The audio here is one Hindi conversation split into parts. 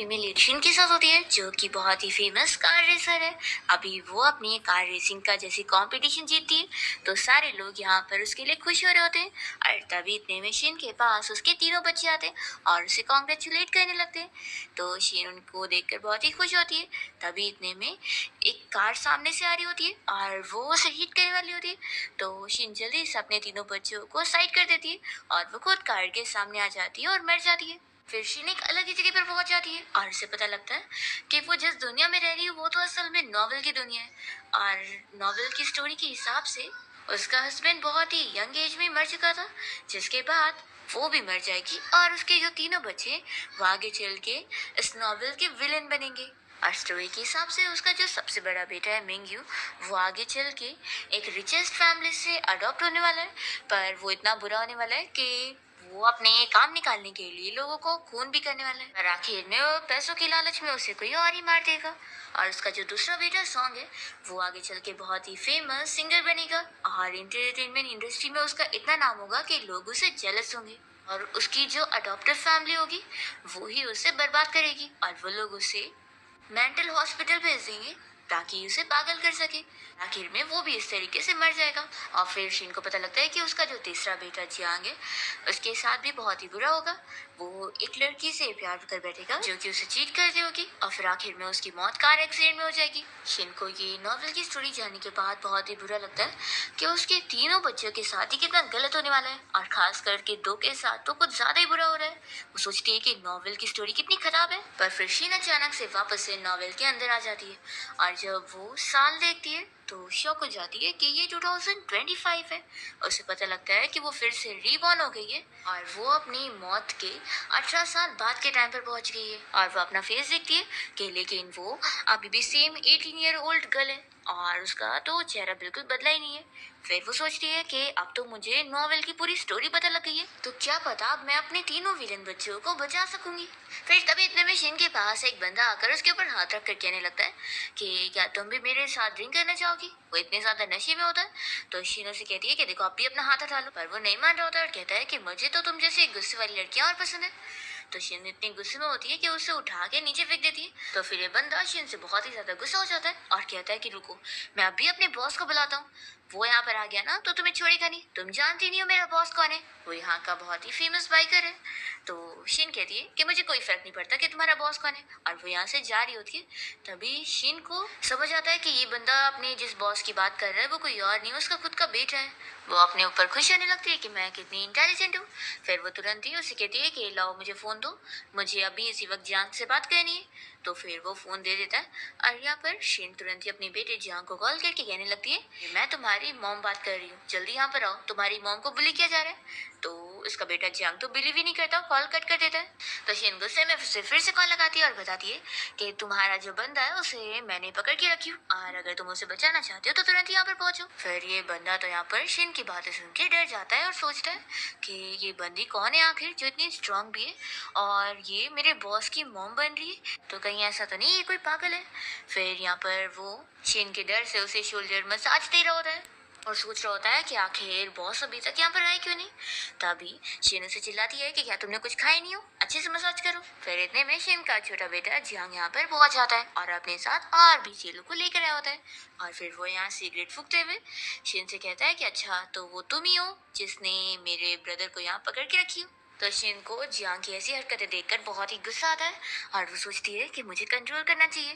फीमेल लीड शिन के साथ होती है, जो कि बहुत ही फेमस कार रेसर है। अभी वो अपनी कार रेसिंग का जैसी कंपटीशन जीतती है, तो सारे लोग यहाँ पर उसके लिए खुश हो रहे होते हैं। और तभी इतने में शिन के पास उसके तीनों बच्चे आते हैं और उसे कॉन्ग्रेचुलेट करने लगते हैं। तो शिन उनको देखकर बहुत ही खुश होती है। तभी इतने में एक कार सामने से आ रही होती है और वो उसे हिट करने वाली होती है। तो शिन जल्दी से अपने तीनों बच्चों को साइड कर देती है और वो खुद कार के सामने आ जाती है और मर जाती है। फिर शीन एक अलग ही जगह पर पहुंच जाती है और उसे पता लगता है कि वो जिस दुनिया में रह रही है वो तो असल में नॉवेल की दुनिया है। और नॉवेल की स्टोरी के हिसाब से उसका हस्बैंड बहुत ही यंग एज में मर चुका था, जिसके बाद वो भी मर जाएगी और उसके जो तीनों बच्चे वो आगे चल के इस नॉवेल के विलेन बनेंगे। और स्टोरी के हिसाब से उसका जो सबसे बड़ा बेटा है मिंगयू, वो आगे चल के एक रिचेस्ट फैमिली से अडॉप्ट होने वाला है। पर वो इतना बुरा होने वाला है कि वो अपने काम निकालने के लिए लोगों को खून भी करने वाला है। और आखिर में वो पैसों के लालच में उसे कोई और ही मार देगा। और उसका जो दूसरा बेटा सॉन्ग है, वो आगे चल के बहुत ही फेमस सिंगर बनेगा और एंटरटेनमेंट इंडस्ट्री में उसका इतना नाम होगा कि लोग उसे जेलस होंगे। और उसकी जो अडॉप्टिव फैमिली होगी वो ही उसे बर्बाद करेगी और वो लोग उसे मेंटल हॉस्पिटल भेज देंगे ताकि उसे पागल कर सके। आखिर में वो भी इस तरीके से मर जाएगा। और फिर शिन को पता लगता है कि उसका जो तीसरा बेटा जियांग है, उसके साथ भी बहुत ही बुरा होगा। वो एक लड़की से प्यार कर बैठेगा जो कि उसे चीट कर दी होगी और फिर आखिर में उसकी मौत कार एक्सीडेंट में हो जाएगी। शिन को ये नॉवेल की स्टोरी जानने के बाद बहुत ही बुरा लगता है कि उसके तीनों बच्चों के साथ ही कितना गलत होने वाला है, और खास करके दो के साथ तो कुछ ज्यादा ही बुरा हो रहा है। वो सोचती है कि नॉवेल की स्टोरी कितनी खराब है, पर फिर शिन अचानक से वापस से नॉवेल के अंदर आ जाती है। और जब वो साल देखती है तो शॉक हो जाती है कि ये 2025 है। उसे पता लगता है कि वो फिर से रीबॉर्न हो गई है और वो अपनी मौत के 18 साल बाद के टाइम पर पहुंच गई है। और वो अपना फेस देखती है कि लेकिन वो अभी भी सेम 18 ईयर ओल्ड गर्ल है और उसका तो चेहरा बिल्कुल बदला ही नहीं है। फिर वो सोचती है कि अब तो मुझे नॉवेल की पूरी स्टोरी पता लग गई है, तो क्या पता अब मैं अपने तीनों विलेन बच्चों को बचा सकूंगी। फिर तभी इतने में शिन के पास एक बंदा आकर उसके ऊपर हाथ रख कर कहने लगता है कि क्या तुम भी मेरे साथ ड्रिंक करना चाहोगी। वो इतने ज्यादा नशे में होता है। तो शिन उसे कहती है कि देखो आप भी अपना हाथ हटा लो, पर वो नहीं मान रहा होता और कहता है कि मुझे तो तुम जैसे गुस्से वाली लड़कियां और पसंद है। तो शिन इतनी गुस्से में होती है कि उसे उठा के नीचे फेंक देती है। तो फिर ये बंदा शिन से बहुत ही ज्यादा गुस्सा हो जाता है और कहता है कि रुको, मैं अभी अपने बॉस को बुलाता हूँ। वो यहाँ पर आ गया ना तो तुम्हें छोड़ेगा नहीं, तुम जानती नहीं हो मेरा बॉस कौन है। वो यहाँ का बहुत ही फेमस बाइकर है। तो शिन कहती है कि मुझे कोई फर्क नहीं पड़ता कि तुम्हारा बॉस कौन है, और वो यहाँ से जा रही होती है। तभी शिन को समझ आता है कि ये बंदा अपने जिस बॉस की बात कर रहा है वो कोई और नहीं, उसका खुद का बेटा है। वो अपने ऊपर खुश होने लगती है कि मैं कितनी इंटेलिजेंट हूँ। फिर वो तुरंत ही उसे कहती है कि लाओ मुझे फोन दो, मुझे अभी इसी वक्त जान से बात करनी है। तो फिर वो फोन दे देता है और यहाँ पर शिन तुरंत ही अपने बेटे जियांग को कॉल करके कहने लगती है कि मैं तुम्हारी मॉम बात कर रही हूँ, जल्दी यहाँ पर आओ, तुम्हारी मॉम को बुली किया जा रहा है। तो इसका बेटा जियांग तो बिलीव ही नहीं करता, कॉल कट कर देता है। तो शिन गुस्से में उसे फिर से कॉल लगाती है और बताती है कि तुम्हारा जो बंदा है उसे मैंने पकड़ के रखी हूँ और अगर तुम उसे बचाना चाहते हो तो तुरंत यहाँ पर पहुंचो। फिर ये बंदा तो यहाँ पर शिन की बातें सुन के डर जाता है और सोचता है कि ये बंदी कौन है आखिर जो इतनी स्ट्रांग भी है और ये मेरे बॉस की मॉम बन रही है, तो कहीं ऐसा तो नहीं ये कोई पागल है। फिर यहाँ पर वो शिन के डर से उसे शोल्डर मसाज दे रहा होता है और सोच रहा होता है कि आखिर बॉस अभी तक यहाँ पर आए क्यों नहीं। तभी शिन उसे चिल्लाती है कि क्या तुमने कुछ खाया नहीं हो, अच्छे से मसाज करो। फिर इतने में शिन का छोटा बेटा जियांग यहाँ पर पहुंच जाता है और अपने साथ और भी चीलों को लेकर आया होता है। और फिर वो यहाँ सिगरेट फूकते हुए शिन से कहता है कि अच्छा तो वो तुम ही हो जिसने मेरे ब्रदर को यहाँ पकड़ के रखी हो। तो शिन को जियांग की ऐसी हरकतें देखकर बहुत ही गुस्सा आता है और वो सोचती है कि मुझे कंट्रोल करना चाहिए।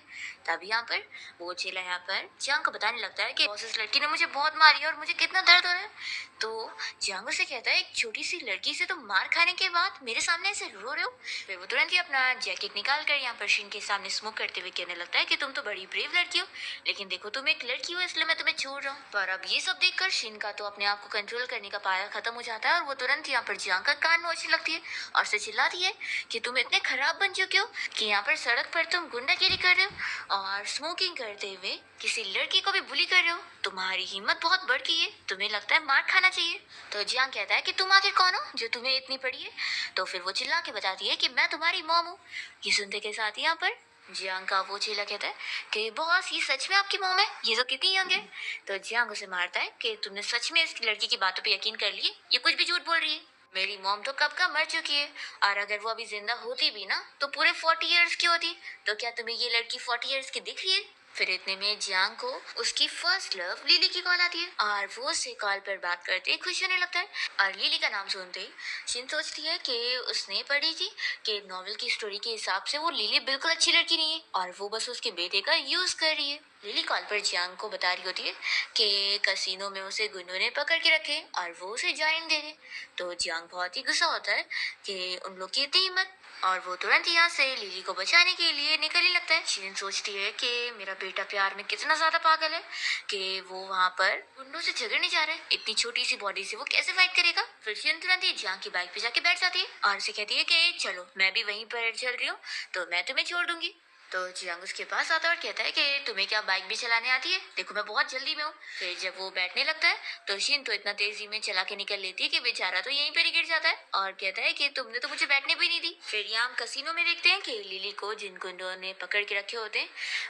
तभी यहाँ पर वो चेला यहाँ पर जियांग को बताने लगता है कि बॉस इस लड़की ने मुझे बहुत मारी है और मुझे कितना दर्द हो रहा है। तो जियांग उसे कहता है एक छोटी सी लड़की से तुम मार खाने के बाद मेरे सामने ऐसे रो रहे हो। फिर वो तुरंत ही अपना जैकेट निकाल कर यहाँ पर शिन के सामने स्मोक करते हुए कहने लगता है कि तुम तो बड़ी ब्रेव लड़की हो, लेकिन देखो तुम एक लड़की हो इसलिए मैं तुम्हें छोड़ रहा हूँ। पर अब ये सब देखकर शिन का तो अपने आप को कंट्रोल करने का पाया खत्म हो जाता है और वो तुरंत यहाँ पर जियांग का कान नोचने लगती है और उसे चिल्लाती है कि तुम इतने खराब बन चुके हो कि यहाँ पर सड़क पर तुम गुंडागिरी कर रहे हो और स्मोकिंग करते हुए किसी लड़की को भी बुली कर रहे हो। तुम्हारी हिम्मत बहुत बढ़ गई है, तुम्हें लगता है मार खाना चाहिए। तो जियांग कहता है कि तुम आखिर कौन हो जो तुम्हें इतनी पड़ी है। तो फिर वो चिल्ला के बताती है कि मैं तुम्हारी मॉम हूँ। ये सुनते के साथ यहाँ पर जियांग का वो चेला कहता है कि बॉस ये सच में आपकी मॉम है, ये तो कितनी यंग है। तो जियांग उसे मारता है कि तुमने सच में इस लड़की की बातों पे यकीन कर लिए, ये कुछ भी झूठ बोल रही है। मेरी मॉम तो कब का मर चुकी है, और अगर वो अभी जिंदा होती भी ना तो पूरे 40 इयर्स की होती। तो क्या तुम्हें ये लड़की 40 इयर्स की दिख रही है? फिर इतने में जियांग को उसकी फर्स्ट लव लिली की कॉल आती है, और वो उससे कॉल पर बात करते ही खुश होने लगता है। और लिली का नाम सुनते ही शिन सोचती है कि उसने पढ़ी थी कि नॉवल की स्टोरी के हिसाब से वो लिली बिल्कुल अच्छी लड़की नहीं है, और वो बस उसके बेटे का यूज कर रही है। लिली कॉल पर जियांग को बता रही होती है कि कसिनो में उसे गुंडों ने पकड़ के रखे और वो उसे ज्वाइन दे रहे। तो जियांग बहुत ही गुस्सा होता है कि उन लोग की इतनी हिम्मत, और वो तुरंत यहाँ से लिली को बचाने के लिए निकलने लगता है। शीन सोचती है कि मेरा बेटा प्यार में कितना ज्यादा पागल है कि वो वहाँ पर गुंडों से झगड़ने जा रहा है, इतनी छोटी सी बॉडी से वो कैसे फाइट करेगा। फिर शीन तुरंत ही जियांग की बाइक पे जाके बैठ जाती है और उसे कहती है कि चलो मैं भी वहीं पर चल रही हूँ, तो मैं तुम्हें छोड़ दूंगी। तो जियांग उसके पास आता है और कहता है कि तुम्हें क्या बाइक भी चलाने आती है, देखो मैं बहुत जल्दी में हूँ। फिर जब वो बैठने लगता है तो शिन तो इतना तेजी में चला के निकल लेती है कि बेचारा तो यहीं पर ही गिर जाता है और कहता है कि तुमने तो मुझे बैठने भी नहीं दी। फिर यहाँ हम कसिनो में देखते हैं कि लिली को जिन गुंडों ने पकड़ के रखे होते हैं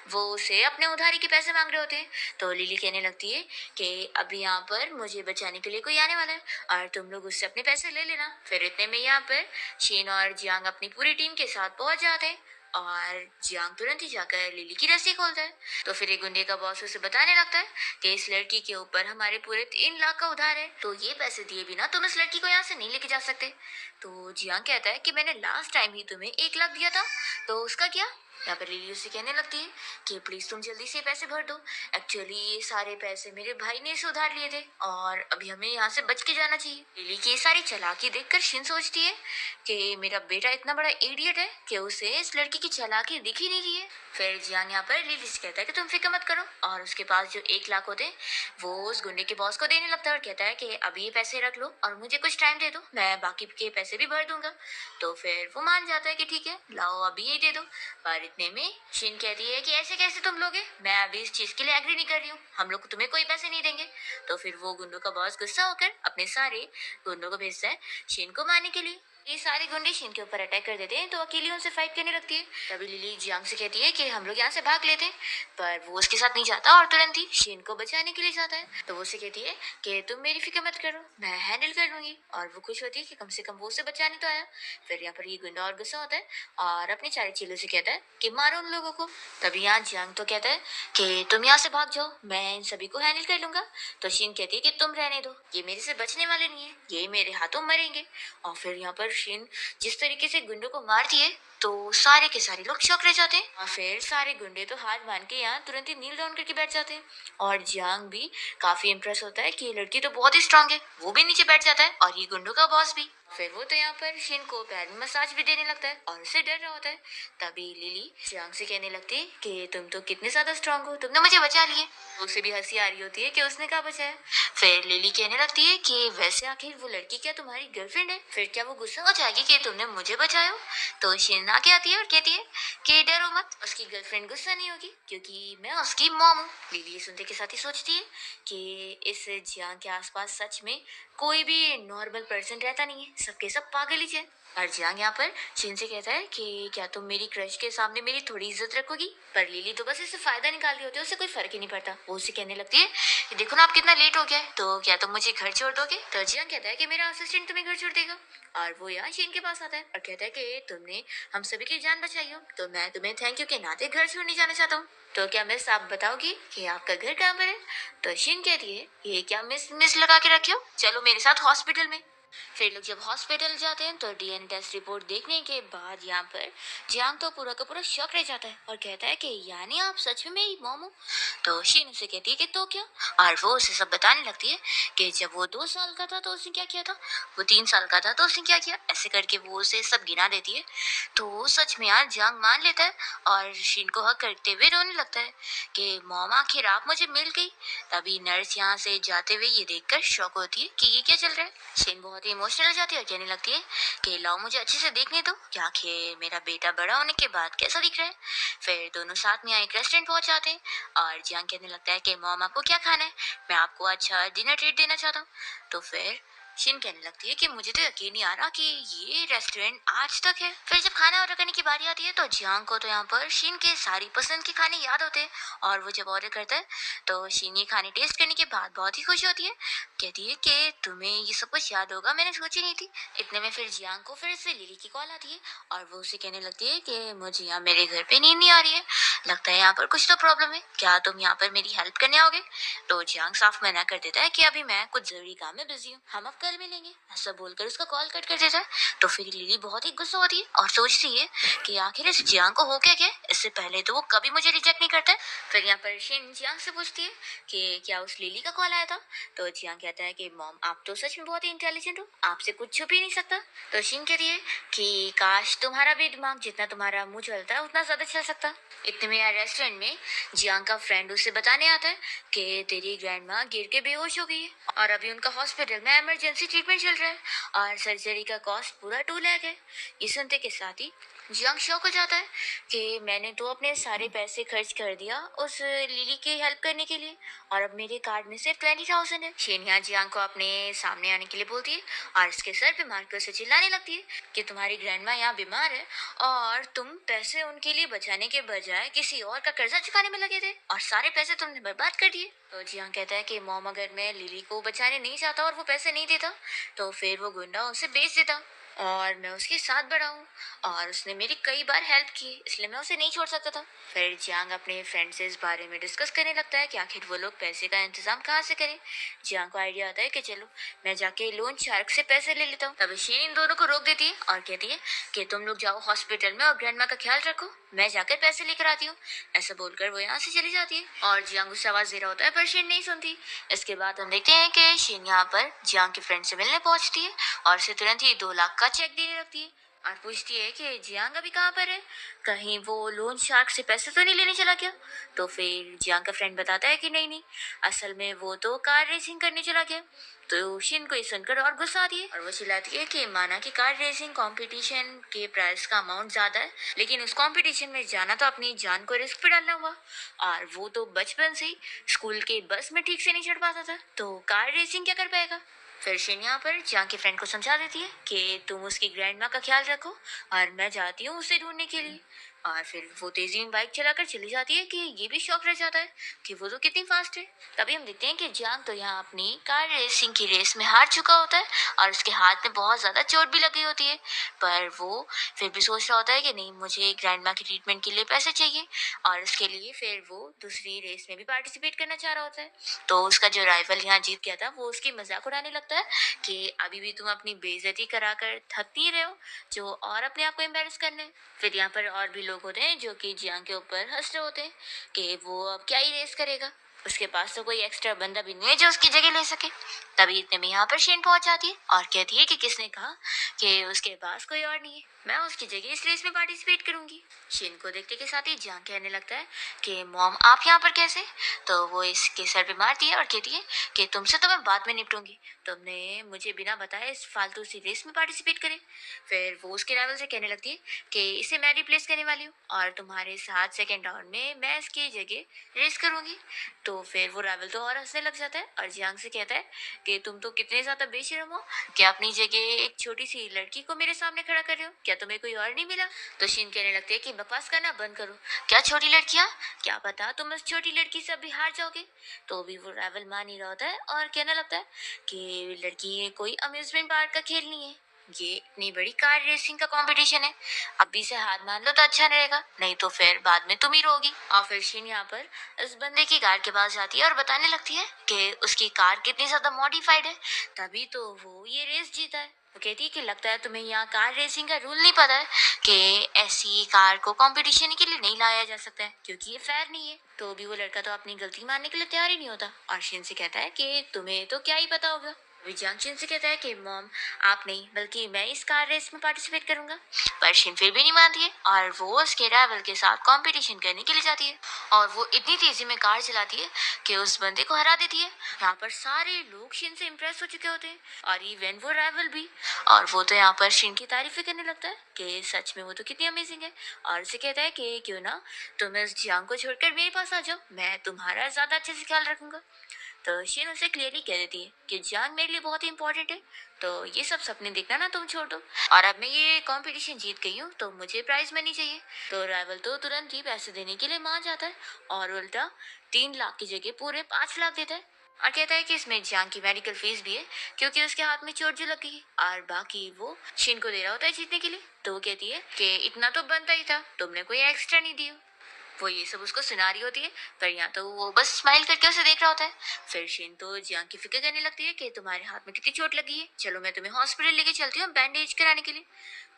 वो उसे अपने उधारी के पैसे मांग रहे होते हैं। तो लिली कहने लगती है कि अभी यहाँ पर मुझे बचाने के लिए कोई आने वाला है और तुम लोग उससे अपने पैसे ले लेना। फिर इतने में यहाँ पर शिन और जियांग अपनी पूरी टीम के साथ पहुंच जाते हैं और जियांग तुरंत ही जाकर लिली की रस्सी खोलता है। तो फिर एक गुंडे का बॉस उसे बताने लगता है कि इस लड़की के ऊपर हमारे पूरे 3 लाख का उधार है, तो ये पैसे दिए बिना तुम इस लड़की को यहाँ से नहीं लेके जा सकते। तो जियांग कहता है कि मैंने लास्ट टाइम ही तुम्हें 1 लाख दिया था, तो उसका क्या। यहाँ पर लिली उसे कहने लगती है कि प्लीज तुम जल्दी से पैसे भर दो, एक्चुअली ये सारे पैसे मेरे भाई ने इसे उधार लिए थे और अभी हमें यहाँ से बच के जाना चाहिए। लिली की ये सारी चालाकी देखकर शिन सोचती है कि मेरा बेटा इतना बड़ा इडियट है कि उसे इस लड़की की चालाकी दिख ही नहीं रही है। फिर जियांग यहाँ पर लिली से कहता है कि तुम फिक्र मत करो, और उसके पास जो 1 लाख होते हैं वो उस गुंडे के बॉस को देने लगता है और कहता है कि अभी ये पैसे रख लो और मुझे कुछ टाइम दे दो, मैं बाकी के पैसे भी भर दूंगा। तो फिर वो मान जाता है कि ठीक है लाओ अभी ये दे दो। पर इतने में शिन कहती है कि ऐसे कैसे तुम लोगे, मैं अभी इस चीज के लिए एग्री नहीं कर रही हूँ, हम लोग तुम्हें कोई पैसे नहीं देंगे। तो फिर वो गुंडों का बॉस गुस्सा होकर अपने सारे गुंडों को भेजता है शिन को मारने के लिए। ये सारे गुंडे शिन के ऊपर अटैक कर देते हैं तो अकेली उनसे फाइट करने लगती है। तभी लिली जियांग से कहती है कि हम लोग यहाँ से भाग लेते हैं, पर वो उसके साथ नहीं जाता और तुरंत ही शिन को बचाने के लिए जाता है। तो वो उसे कहती है कि तुम मेरी फिक्र मत करो, मैं हैंडल कर लूंगी, और वो खुश होती है कि कम से कम वो उसे बचाने तो आया। फिर यहाँ पर ये गुंडा और गुस्सा होता है और अपने चारे चीलों से कहता है कि मारो उन लोगों को। तभी यहाँ जियांग तो कहता है कि तुम यहाँ से भाग जाओ, मैं इन सभी को हैंडल कर लूंगा। तो शिन कहती है कि तुम रहने दो, ये मेरे से बचने वाले नहीं है, ये मेरे हाथों मरेंगे। और फिर यहाँ पर शिन जिस तरीके से गुंडों को मारती है तो सारे के सारे लोग शौक रह जाते हैं, और फिर सारे गुंडे तो हाथ बांध के यहाँ तुरंत ही नील डाउन करके बैठ जाते हैं। और जियांग भी काफी इम्प्रेस होता है कि ये लड़की तो बहुत ही स्ट्रांग है, वो भी नीचे बैठ जाता है और ये गुंडों का बॉस भी। फिर वो तो यहाँ पर शिन को पैर में मसाज भी देने लगता है और उसे डर रहा होता है। तभी लिली जियांग से कहने लगती है कि तुम तो कितने ज्यादा स्ट्रांग हो, तुमने मुझे बचा लिए। उसे भी हंसी आ रही होती है कि उसने कहा बचाया। फिर लिली कहने लगती है कि वैसे आखिर वो लड़की क्या तुम्हारी गर्लफ्रेंड है, फिर क्या वो गुस्सा हो जाएगी कि तुमने मुझे बचाया हो। तो शिन आके आती है और कहती है कि डरो मत, उसकी गर्लफ्रेंड गुस्सा नहीं होगी क्योंकि मैं उसकी मॉम हूँ। लिली ये सुनते के साथ ही सोचती है कि इस जियांग के आसपास सच में कोई भी नॉर्मल पर्सन रहता नहीं है, सबके सब पागल ही है। और जियांग यहाँ पर शिन से कहता है कि क्या तुम मेरी क्रश के सामने मेरी थोड़ी इज्जत रखोगी। पर लिली तो बस इससे फायदा निकाल रही होती है, उससे कोई फर्क ही नहीं पड़ता। वो उसे कहने लगती है कि देखो ना आप कितना लेट हो गया है, तो क्या तुम मुझे घर छोड़ दोगे। तो जियांग कहता है कि मेरा असिस्टेंट तुम्हें घर छोड़ देगा। और वो यहाँ शिन के पास आता है और कहता है कि तुमने हम सभी की जान बचाई हो, तो मैं तुम्हें थैंक यू के नाते घर छोड़ने जाना चाहता हूँ। तो क्या मिस आप बताओगी कि आपका घर कहाँ पर है। तो शिन कहती है ये क्या मिस मिस लगा के रखे हो, चलो मेरे साथ हॉस्पिटल में। फिर लोग जब हॉस्पिटल जाते हैं तो डीएनए टेस्ट रिपोर्ट देखने के बाद यहाँ पर जियांग तो पूरा का पूरा शॉक रह जाता है और कहता है कि यानी आप सच में मेरी मॉम हो। तो शीन उसे कहती है कि तो क्या, और वो उसे सब बताने लगती है कि जब वो 2 साल का था तो उसने क्या किया था, वो 3 साल का था तो उसने क्या किया, ऐसे करके वो उसे सब गिना देती है। तो सच में यार जियांग मान लेता है और शीन को हक करते हुए रोने लगता है कि मॉम आखिर आप मुझे मिल गई। तभी नर्स यहाँ से जाते हुए ये देखकर शॉक होती है कि ये क्या चल रहा है। शीन बहुत ही इमोशनल हो जाती है और कहने लगती है कि लाओ मुझे अच्छे से देखने दो कि आखिर मेरा बेटा बड़ा होने के बाद कैसा दिख रहा है। फिर दोनों साथ में एक रेस्टोरेंट पहुंच जाते हैं और जियांग कहने लगता है कि मॉम आपको क्या खाना है, मैं आपको अच्छा डिनर ट्रीट देना चाहता हूँ। तो फिर शिन कहने लगती है कि मुझे तो यकीन नहीं आ रहा कि ये रेस्टोरेंट आज तक है। फिर जब खाना ऑर्डर करने की बारी आती है तो जियांग को तो यहाँ पर शिन के सारी पसंद के खाने याद होते हैं, और वो जब ऑर्डर करता है तो शिन ये खाने टेस्ट करने के बाद बहुत ही खुश होती है। कहती है कि तुम्हें ये सब कुछ याद होगा, मैंने सोची नहीं थी। इतने में फिर जियांग को फिर से लिली की कॉल आती है और वो उसे कहने लगती है कि मुझे यहाँ मेरे घर पे नींद नहीं आ रही है, लगता है यहाँ पर कुछ तो प्रॉब्लम है, क्या तुम यहाँ पर मेरी हेल्प करने आओगे। तो जियांग साफ मना कर देता है कि अभी मैं कुछ जरूरी काम में बिजी हूँ, हम अब कल मिलेंगे, ऐसा बोलकर उसका कॉल कट कर देता है। तो फिर लिली बहुत ही गुस्सा होती है और सोचती है कि आखिर इस जियांग को हो क्या गया, इससे पहले तो वो कभी मुझे रिजेक्ट नहीं करता है। फिर यहाँ पर शिन जियांग से पूछती है कि क्या उस लिली का कॉल आया था। तो जियांग कहता है कि मॉम आप तो सच में बहुत ही इंटेलिजेंट हो, आपसे कुछ छुप ही नहीं सकता। तो शिन कहती है कि काश तुम्हारा भी दिमाग जितना तुम्हारा मुंह चलता है उतना ज्यादा चल सकता। इतने में यार रेस्टोरेंट में जियांग का फ्रेंड उसे बताने आता है कि तेरी ग्रैंडमा गिर के बेहोश हो गई है और अभी उनका हॉस्पिटल में इमरजेंसी ट्रीटमेंट चल रहा है और सर्जरी का कॉस्ट पूरा 2 लाख है। ये सुनते के साथ ही जियांग शॉक हो जाता है कि मैंने तो अपने सारे पैसे खर्च कर दिया उस लिली की हेल्प करने के लिए और अब मेरे कार्ड में सिर्फ 20,000 है। शेनिया जियांग को अपने सामने आने के लिए बोलती है और इसके सर पे मारकर उसे चिल्लाने लगती है कि तुम्हारी ग्रैंडमा यहाँ बीमार है और तुम पैसे उनके लिए बचाने के बजाय किसी और का कर्जा चुकाने में लगे थे और सारे पैसे तुमने बर्बाद कर दिए। तो जियांग कहता है कि मॉम अगर मैं लिली को बचाने नहीं चाहता और वो पैसे नहीं देता तो फिर वो गुंडा उसे बेच देता और मैं उसके साथ बड़ा हूँ और उसने मेरी कई बार हेल्प की, इसलिए मैं उसे नहीं छोड़ सकता था। फिर जियांग अपने फ्रेंड से इस बारे में डिस्कस करने लगता है कि आखिर वो लोग पैसे का इंतजाम कहाँ से करें। जियांग को आइडिया आता है कि चलो मैं जाके लोन शार्क से पैसे ले लेता हूँ। तब शीन इन दोनों को रोक देती है और कहती है कि तुम लोग जाओ हॉस्पिटल में और ग्रैंडमा का ख्याल रखो, मैं जाकर पैसे लेकर आती हूँ। ऐसा बोलकर वो यहाँ से चली जाती है और जियांग उससे आवाज दे रहा होता है पर शीन नहीं सुनती। इसके बाद हम देखते हैं कि शीन यहाँ पर जियांग के फ्रेंड से मिलने पहुंचती है और उसे तुरंत ही 2 लाख का चेक देने लगती है और पूछती है कि जियांग अभी कहाँ पर है, कहीं वो लोन शार्क से पैसे तो नहीं लेने चला गया। तो फिर जियांग का फ्रेंड बताता है कि नहीं नहीं, असल में वो तो कार रेसिंग करने चला गया। तो शिन को ये सुनकर और गुस्सा आती है और वो चिल्लाती है कि माना कि कार रेसिंग कंपटीशन के प्राइस का अमाउंट ज्यादा है, लेकिन उस कंपटीशन में जाना तो अपनी जान को रिस्क पे डालना हुआ और वो तो बचपन से ही स्कूल के बस में ठीक से नहीं चढ़ पाता था, तो कार रेसिंग क्या कर पाएगा। फिर शिन यहाँ पर जियांग के फ्रेंड को समझा देती है कि तुम उसकी ग्रैंडमा का ख्याल रखो और मैं जाती हूँ उसे ढूंढने के लिए। और फिर वो तेजी में बाइक चलाकर चली जाती है कि ये भी शौक रह जाता है कि वो तो कितनी फास्ट है। तभी हम देखते हैं कि जियांग तो यहाँ अपनी कार रेसिंग की रेस में हार चुका होता है और उसके हाथ में बहुत ज्यादा चोट भी लगी होती है, पर वो फिर भी सोच रहा होता है कि नहीं मुझे ग्रैंडमा की ट्रीटमेंट के लिए पैसे चाहिए और इसके लिए फिर वो दूसरी रेस में भी पार्टिसिपेट करना चाह रहा होता है। तो उसका जो राइवल यहाँ जीत गया था वो उसकी मजाक उड़ाने लगता है कि अभी भी तुम अपनी बेइज्जती कराकर थक नहीं रहे हो जो और अपने आप को एम्बेरस करने। फिर यहाँ पर और भी लोग होते हैं जो कि जियांग के ऊपर हंस रहे होते हैं कि वो अब क्या ही रेस करेगा, उसके पास तो कोई एक्स्ट्रा बंदा भी नहीं है जो उसकी जगह ले सके। तभी इतने में यहाँ पर शेन पहुंच जाती है और कहती है कि किसने कहा कि उसके पास कोई और नहीं है, मैं उसकी जगह इस रेस में पार्टिसिपेट करूंगी। शेन को देखते के साथ ही जियांग कहने लगता है कि मॉम आप यहाँ पर कैसे। तो वो इसके सर पे मारती है और कहती है कि तुमसे तो मैं बाद में निपटूंगी, तुमने मुझे बिना बताए इस फालतू सी रेस में पार्टिसिपेट करे। फिर वो उसके राइवल से कहने लगती है कि इसे मैं रिप्लेस करने वाली हूँ और तुम्हारे साथ सेकेंड राउंड में मैं इसकी जगह रेस करूंगी। तो फिर वो राइवल तो और हंसने लग जाता है और जियांग से कहता है कि तुम तो कितने ज्यादा बेशर्म हो, क्या अपनी जगह एक छोटी सी लड़की को मेरे सामने खड़ा कर रहे हो, क्या तुम्हें कोई और नहीं मिला। तो शिन कहने लगते हैं कि बकवास करना बंद करो, क्या छोटी लड़कियां, क्या पता तुम उस छोटी लड़की से अभी हार जाओगे। तो भी वो राइवल मान ही रहा होता है और कहने लगता है कि लड़की कोई अम्यूजमेंट पार्क का खेल नहीं है, ये इतनी बड़ी कार रेसिंग का कंपटीशन है, अभी से हार मान लो तो अच्छा रहेगा, नहीं तो फिर बाद में तुम ही रोगी। और फिर शिन यहाँ पर इस बंदे की कार के पास जाती है और बताने लगती है कि उसकी कार कितनी ज्यादा मॉडिफाइड है, तभी तो वो ये रेस जीता है। वो कहती है कि लगता है तुम्हें यहाँ कार रेसिंग का रूल नहीं पता है कि ऐसी कार को कंपटीशन के लिए नहीं लाया जा सकता है क्योंकि ये फेयर नहीं है। तो भी वो लड़का तो अपनी गलती मानने के लिए तैयार ही नहीं होता और शिन से कहता है कि तुम्हें तो क्या ही पता होगा। जियांग शिन से कहता है कि मॉम आप नहीं बल्कि मैं इस कार रेस में पार्टिसिपेट करूंगा, पर शिन फिर भी नहीं मानती है और वो उसके राइवल के साथ कंपटीशन करने के लिए जाती है और वो इतनी तेजी में कार चलाती है कि उस बंदे को हरा देती है। यहाँ पर सारे लोग शिन से इम्प्रेस हो चुके होते हैं और इवन वो राइवल भी, और वो तो यहाँ पर शिन की तारीफें करने लगता है कि सच में वो तो कितनी अमेजिंग है और उसे कहता है कि क्यों ना तुम इस जियांग को छोड़कर मेरे पास आ जाओ, मैं तुम्हारा ज्यादा अच्छे से ख्याल रखूंगा। तो शिन उसे क्लियरली कह देती है कि जांग मेरे लिए बहुत ही इंपॉर्टेंट है, तो ये सब सपने देखना ना तुम छोड़ दो, और अब मैं ये कंपटीशन जीत गई हूँ तो मुझे प्राइज मनी चाहिए। तो राइवल तो तुरंत ही पैसे देने के लिए मान जाता है और उल्टा 3 लाख की जगह पूरे 5 लाख देता है और कहता है कि इसमें जांग की मेडिकल फीस भी है क्योंकि उसके हाथ में चोट जो लगी है, और बाकी वो शिन को दे रहा होता है जीतने के लिए। तो वो कहती है कि इतना तो बनता ही था, तुमने कोई एक्स्ट्रा नहीं दी हो। वो ये सब उसको सुना रही होती है, पर यहाँ तो वो बस स्माइल करके उसे देख रहा होता है। फिर शिन तो जियांग की फिक्र करने लगती है कि तुम्हारे हाथ में कितनी चोट लगी है, चलो मैं तुम्हें हॉस्पिटल लेके चलती हूँ बैंडेज कराने के लिए।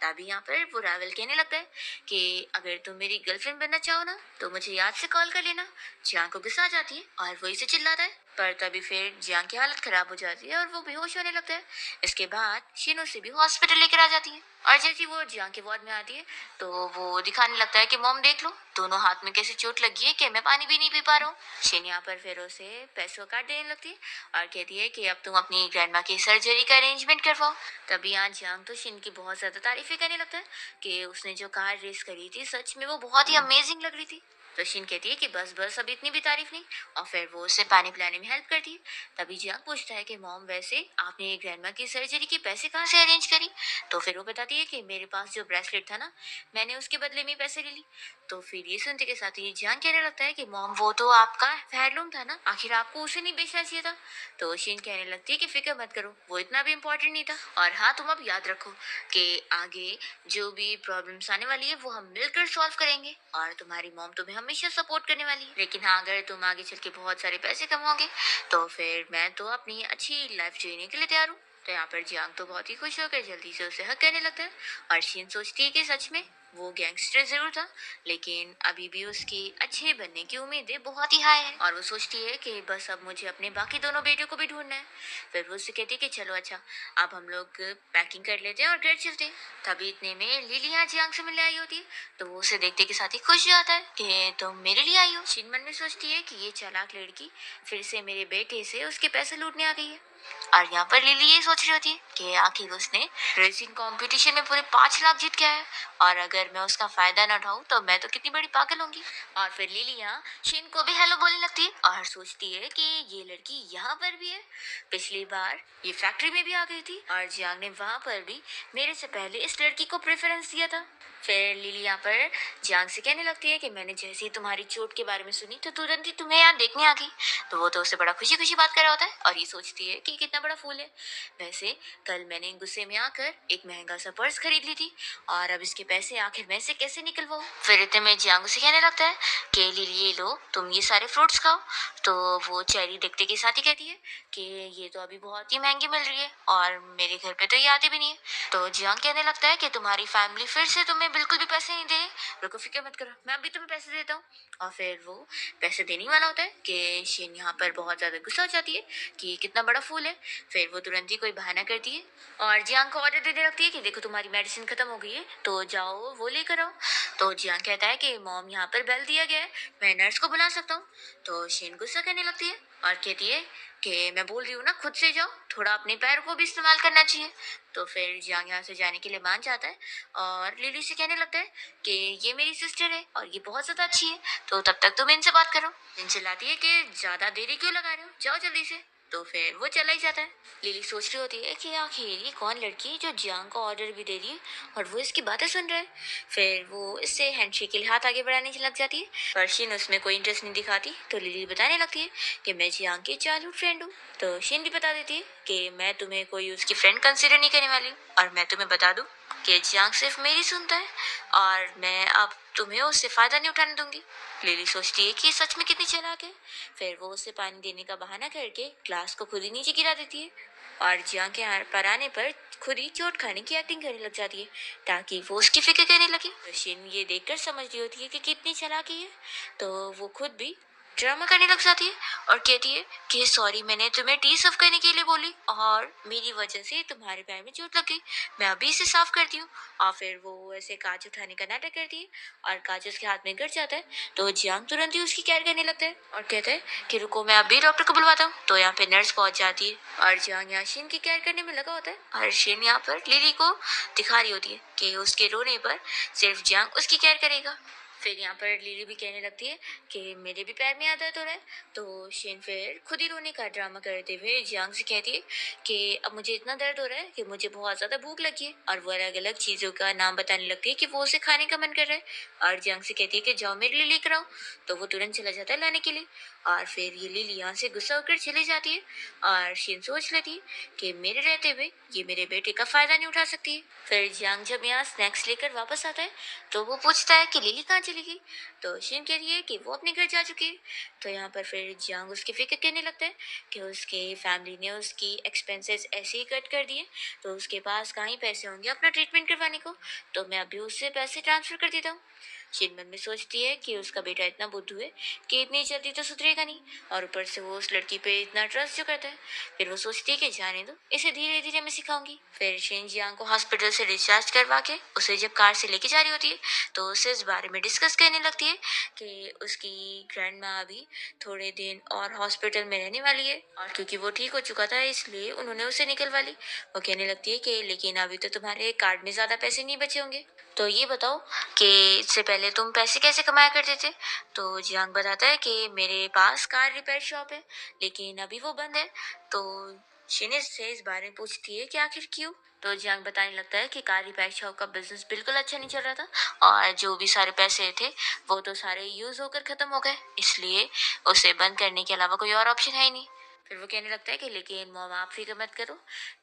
तभी यहाँ पर वो रावल कहने लगता है कि अगर तुम मेरी गर्लफ्रेंड बनना चाहो ना तो मुझे याद से कॉल कर लेना। जियांग को गुस्सा आ जाती है और वो इसे चिल्लाता है, पर तभी फिर जियांग की हालत खराब हो जाती है और वो बेहोश होने लगता है। इसके बाद शिन उसे भी हॉस्पिटल लेकर आ जाती है और जैसे ही वो जियांग के वार्ड में आती है तो वो दिखाने लगता है कि मॉम देख लो दोनों हाथ में कैसे चोट लगी है कि मैं पानी भी नहीं पी पा रहा हूँ। शिन यहाँ पर फिर उसे पैसों का कार्ड देने लगती है और कहती है कि अब तुम अपनी ग्रैंडमा की सर्जरी का अरेंजमेंट करवाओ। तभी यहाँ जियांग तो शिन की बहुत ज्यादा तारीफें करने लगता है कि उसने जो कार रेस करी थी सच में वो बहुत ही अमेजिंग लग रही थी। तो शिन कहती है कि बस बस अब इतनी भी तारीफ नहीं, और फिर वो उसे पानी पिलाने में हेल्प करती है। तभी जियांग पूछता है कि मॉम वैसे आपने ग्रैंडमा की सर्जरी के पैसे कहाँ से अरेंज करी। तो फिर वो बताती है कि मेरे पास जो ब्रेसलेट था ना मैंने उसके बदले में पैसे ले ली। तो फिर ये सुनते के साथ ही जियांग कहने लगता है कि मॉम वो तो आपका हेirloom था ना, आखिर आपको उसे नहीं बेचना चाहिए था। तो शिन कहने लगती है कि फिक्र मत करो वो इतना भी इम्पोर्टेंट नहीं था, और हाँ तुम अब याद रखो कि आगे जो भी प्रॉब्लम्स आने वाली है वो हम मिलकर सॉल्व करेंगे, और तुम्हारी मॉम तुम्हें हमेशा सपोर्ट करने वाली है। लेकिन हाँ अगर तुम आगे चल के बहुत सारे पैसे कमाओगे तो फिर मैं तो अपनी अच्छी लाइफ जीने के लिए तैयार हूँ। तो यहाँ पर जियांग तो बहुत ही खुश होकर जल्दी से उसे हक करने लगता है, और शिन सोचती है कि सच में वो गैंगस्टर जरूर था लेकिन अभी भी उसकी अच्छे बनने की उम्मीदें बहुत ही हाई है, और वो सोचती है कि बस अब मुझे अपने बाकी दोनों बेटियों को भी ढूंढना है। फिर वो उससे कहती है कि चलो अच्छा अब हम लोग पैकिंग कर लेते हैं और घर चलते हैं। तभी इतने में लिली यहाँ जियांग से मिलने आई होती है, तो वो उसे देखते के साथ ही खुश हो जाता है कि तुम मेरे लिए आई हो। शिन मन में सोचती है कि ये चालाक लड़की फिर से मेरे बेटे से उसके पैसे लूटने आ गई है, और यहाँ पर लिली ये सोच रही होती है कि आखिर उसने रेसिंग कंपटीशन में पूरे 5 लाख जीत के आया है, और अगर मैं उसका फायदा ना उठाऊं तो मैं तो कितनी बड़ी पागल होंगी। और फिर लिली यहाँ शिन को भी हेलो बोलने लगती है और सोचती है कि ये लड़की यहाँ पर भी है, पिछली बार ये फैक्ट्री में भी आ गई थी और जियांग ने वहां पर भी मेरे से पहले इस लड़की को प्रेफरेंस दिया था। फिर लिली यहाँ पर जियांग से कहने लगती है कि मैंने जैसे ही तुम्हारी चोट के बारे में सुनी तो तुरंत ही तुम्हें यहाँ देखने आ गई। तो वो तो उसे बड़ा खुशी खुशी बात कर रहा होता है और ये सोचती है कि कितना बड़ा फूल है, वैसे कल मैंने गुस्से में आकर एक महंगा सा पर्स खरीद ली थी और अब इसके पैसे आखिर मैं से कैसे निकलवाऊं। फिर इतने में जियांग से कहने लगता है कि लिली ये लो तुम ये सारे फ्रूट्स खाओ। तो वो चेरी देखते के साथ ही कहती है कि ये तो अभी बहुत ही महंगी मिल रही है और मेरे घर पे तो ये आती भी नहीं है। तो जियांग कहने लगता है कि तुम्हारी फैमिली फिर से तुम्हें बिल्कुल भी पैसे नहीं दे, रुको फिक्र मत करो मैं अभी तुम्हें पैसे देता हूँ। और फिर वो पैसे देने वाला होता है कि शिन यहाँ पर बहुत ज्यादा गुस्सा हो जाती है कि कितना बड़ा फूल है। फिर वो तुरंत ही कोई बहाना करती है और जियांग को ऑर्डर देने लगती है कि देखो तुम्हारी मेडिसिन खत्म हो गई है तो जाओ वो लेकर आओ। तो जियांग कहता है कि मॉम यहाँ पर बेल दिया गया है, मैं नर्स को बुला सकता हूँ। तो शिन गुस्सा करने लगती है और कहती है कि मैं बोल रही हूँ ना खुद से जाओ, थोड़ा अपने पैर को भी इस्तेमाल करना चाहिए। तो फिर जियांग यहाँ से जाने के लिए मान जाता है और लिली से कहने लगता है कि ये मेरी सिस्टर है और ये बहुत ज्यादा अच्छी है, तो तब तक तुम इनसे बात करो। इनसे लाती है कि ज्यादा देरी क्यों लगा रहे हो, जाओ जल्दी से। तो फिर वो चला ही जाता है। लिली सोच रही होती है कि आखिर ये कौन लड़की है जो जियांग को ऑर्डर भी दे रही है और वो इसकी बातें सुन रहा है। फिर वो इससे हैंडशेक के लिए हाथ आगे बढ़ाने लग जाती है, पर शिन उसमें कोई इंटरेस्ट नहीं दिखाती। तो लिली बताने लगती है कि मैं जियांग की चाइल्डहुड फ्रेंड हूँ। तो शिन भी बता देती है कि मैं तुम्हें कोई उसकी फ्रेंड कंसिडर नहीं करने वाली हूँ, और मैं तुम्हें बता दूँ कि जियांग सिर्फ मेरी सुनता है और मैं अब तुम्हें उससे फायदा नहीं उठाने दूंगी। लिली सोचती है कि सच में कितनी चालाक है। फिर वो उसे पानी देने का बहाना करके ग्लास को खुद ही नीचे गिरा देती है और जियांग के पर आने पर खुद ही चोट खाने की एक्टिंग करने लग जाती है ताकि वो उसकी फिक्र करने लगे। तो शिन ये देखकर समझ रही होती है कि कितनी चालाकी है, तो वो खुद भी ड्रामा करने लग जाती है और कहती है कि सॉरी मैंने तुम्हें टी साफ करने के लिए बोली और मेरी वजह से तुम्हारे पैर में चोट लग गई, मैं अभी इसे साफ करती हूँ। और फिर वो ऐसे कांच उठाने का नाटक करती है और कांच उसके हाथ में गिर जाता है। तो जियांग तुरंत ही उसकी केयर करने लगता है और कहता है कि रुको मैं अभी डॉक्टर को बुलवाता हूँ। तो यहाँ पे नर्स पहुंच जाती है और जियांग यहाँ शिन की केयर करने में लगा होता है और शिन यहाँ पर लिली को दिखा रही होती है कि उसके रोने पर सिर्फ जियांग उसकी केयर करेगा। फिर यहाँ पर लिली भी कहने लगती है कि मेरे भी पैर में यहाँ दर्द हो रहा है। तो शिन फिर खुद ही रोने का ड्रामा करते हुए जियांग से कहती है कि अब मुझे इतना दर्द हो रहा है कि मुझे बहुत ज़्यादा भूख लगी है, और वो अलग अलग चीज़ों का नाम बताने लगती है कि वो उसे खाने का मन कर रहा है। और जियांग से कहती है कि जाओ मेरे लिए लेकर आओ। तो वो तुरंत चला जाता है लाने के लिए, और फिर ये लिली यहाँ से गुस्सा होकर चली जाती है। और शिन सोच लेती है कि मेरे रहते हुए ये मेरे बेटे का फायदा नहीं उठा सकती है। फिर जियांग जब यहाँ स्नैक्स लेकर वापस आता है तो वो पूछता है कि लिली कहाँ चली गई। तो शिन कह रही है कि वो अपने घर जा चुकी है। तो यहाँ पर फिर जियांग उसकी फिक्र करने लगता है कि उसके फैमिली ने उसकी एक्सपेंसेस ऐसे ही कट कर दिए, तो उसके पास कहाँ ही पैसे होंगे अपना ट्रीटमेंट करवाने को। तो मैं अभी उससे पैसे ट्रांसफर कर देता हूँ। शिन मन में सोचती है कि उसका बेटा इतना बुद्धू है कि इतनी जल्दी तो सुधरेगा नहीं, और ऊपर से वो उस लड़की पे इतना ट्रस्ट जो करता है। फिर वो सोचती है कि जाने दो, इसे धीरे धीरे मैं सिखाऊंगी। फिर शिन जियांग को हॉस्पिटल से डिस्चार्ज करवा के उसे जब कार से लेके जा रही होती है तो उसे इस बारे में डिस्कस करने लगती है कि उसकी ग्रैंड माँ अभी थोड़े दिन और हॉस्पिटल में रहने वाली है, और क्योंकि वो ठीक हो चुका था इसलिए उन्होंने उसे निकलवा ली। वो कहने लगती है कि लेकिन अभी तो तुम्हारे कार्ड में ज़्यादा पैसे नहीं बचे होंगे, तो ये बताओ कि इससे पहले तुम पैसे कैसे कमाया करते थे। तो जियांग बताता है कि मेरे पास कार रिपेयर शॉप है, लेकिन अभी वो बंद है। तो शिनिस से इस बारे में पूछती है कि आखिर क्यों। तो जियांग बताने लगता है कि कार रिपेयर शॉप का बिजनेस बिल्कुल अच्छा नहीं चल रहा था, और जो भी सारे पैसे थे वो तो सारे यूज होकर खत्म हो गए, इसलिए उसे बंद करने के अलावा कोई और ऑप्शन है ही नहीं। फिर वो कहने लगता है कि लेकिन मॉम आप फिक्र मत करो,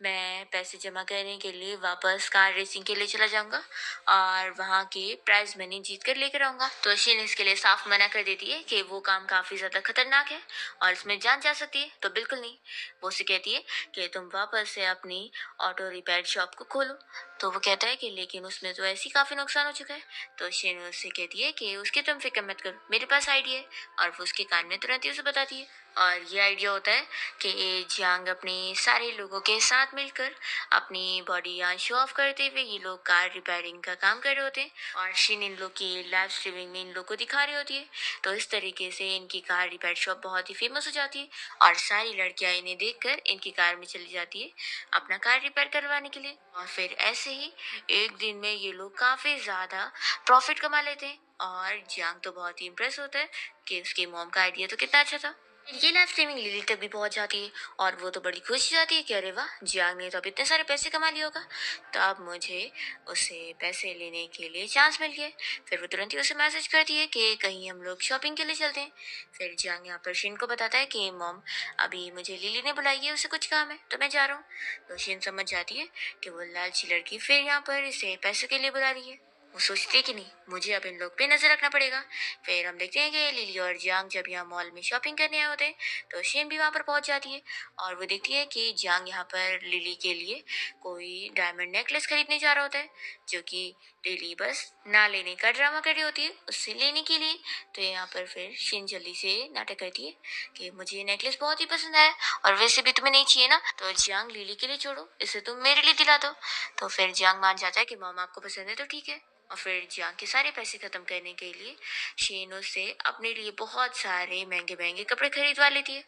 मैं पैसे जमा करने के लिए वापस कार रेसिंग के लिए चला जाऊंगा और वहाँ के प्राइज मनी जीत कर लेकर आऊंगा। तो शिन इसके लिए साफ मना कर देती है कि वो काम काफ़ी ज़्यादा खतरनाक है और इसमें जान जा सकती है, तो बिल्कुल नहीं। वो उसे कहती है कि तुम वापस से अपनी ऑटो रिपेयर शॉप को खोलो। तो वो कहता है कि लेकिन उसमें तो ऐसे ही काफ़ी नुकसान हो चुका है। तो शिन उससे कहती है कि उसकी तुम फिक्र मत करो, मेरे पास आइडिया है। और वो उसके कान में तुरंत ही उसे बताती है, और ये आइडिया होता है कि जियांग अपने सारे लोगों के साथ मिलकर अपनी बॉडी यहाँ शो ऑफ करते हुए ये लोग कार रिपेयरिंग का काम कर रहे होते हैं, और शिन इन लोग की लाइव स्ट्रीमिंग में इन लोग को दिखा रही होती है। तो इस तरीके से इनकी कार रिपेयर शॉप बहुत ही फेमस हो जाती है, और सारी लड़कियां इन्हें देखकर इनकी कार में चली जाती है अपना कार रिपेयर करवाने के लिए। और फिर ऐसे ही एक दिन में ये लोग काफ़ी ज़्यादा प्रॉफिट कमा लेते हैं, और जियांग तो बहुत ही इम्प्रेस होता है कि उसकी मॉम का आइडिया तो कितना अच्छा था। ये लाइव स्ट्रीमिंग लिली तक भी पहुंच जाती है, और वो तो बड़ी खुश हो जाती है कि अरे वाह, जियांग ने तो अब इतने सारे पैसे कमा लिए होगा, तो अब मुझे उसे पैसे लेने के लिए चांस मिल गया। फिर वो तुरंत ही उसे मैसेज करती है कि कहीं हम लोग शॉपिंग के लिए चलते हैं। फिर जियांग यहाँ पर शिन को बताता है कि मॉम अभी मुझे लिली ने बुलाई है, उसे कुछ काम है तो मैं जा रहा हूँ। तो शिन समझ जाती है कि वो लालची लड़की फिर यहाँ पर इसे पैसों के लिए बुला रही है। वो सोचती है कि नहीं, मुझे अब इन लोग पे नजर रखना पड़ेगा। फिर हम देखते हैं कि लिली और जियांग जब यहाँ मॉल में शॉपिंग करने आए होते हैं तो शेन भी वहाँ पर पहुंच जाती है, और वो देखती है कि जियांग यहाँ पर लिली के लिए कोई डायमंड नेकलेस खरीदने जा रहा होता है, जो कि लिली बस ना लेने का ड्रामा कर रही होती है उससे लेने के लिए। तो यहाँ पर फिर शेन जल्दी से नाटक करती है कि मुझे ये नेकलेस बहुत ही पसंद आया, और वैसे भी तुम्हें नहीं चाहिए ना, तो जियांग लिली के लिए छोड़ो, इसे तुम मेरे लिए दिला दो। तो फिर जियांग मान जाता है कि मॉम आपको पसंद है तो ठीक है। और फिर जियांग के सारे पैसे खत्म करने के लिए शेन से अपने लिए बहुत सारे महंगे महंगे कपड़े खरीदवा लेती है,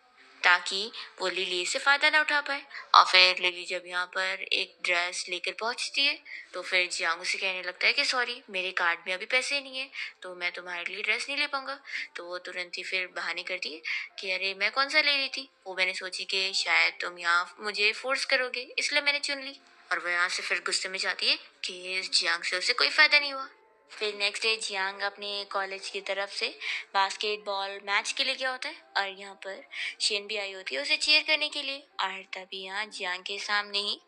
ताकि वो लिली से फायदा ना उठा पाए। और फिर लिली जब यहाँ पर एक ड्रेस लेकर पहुंचती है तो फिर जियांग उसे कहने लगता है कि सॉरी, मेरे कार्ड में अभी पैसे नहीं है, तो मैं तुम्हारे लिए ड्रेस नहीं ले पाऊंगा। तो वो तुरंत ही फिर बहाने करती है कि अरे मैं कौन सा ले रही थी, वो मैंने सोची कि शायद तुम यहाँ मुझे फोर्स करोगे इसलिए मैंने चुन ली। और वो यहाँ से फिर गुस्से में जाती है कि इस जियांग से उसे कोई फायदा नहीं हुआ। फिर नेक्स्ट डे जियांग अपने कॉलेज की तरफ से बास्केटबॉल मैच के लिए गया होता है, और यहाँ पर शेन भी आई होती है उसे चीयर करने के लिए। और तभी यहाँ जियांग के सामने ही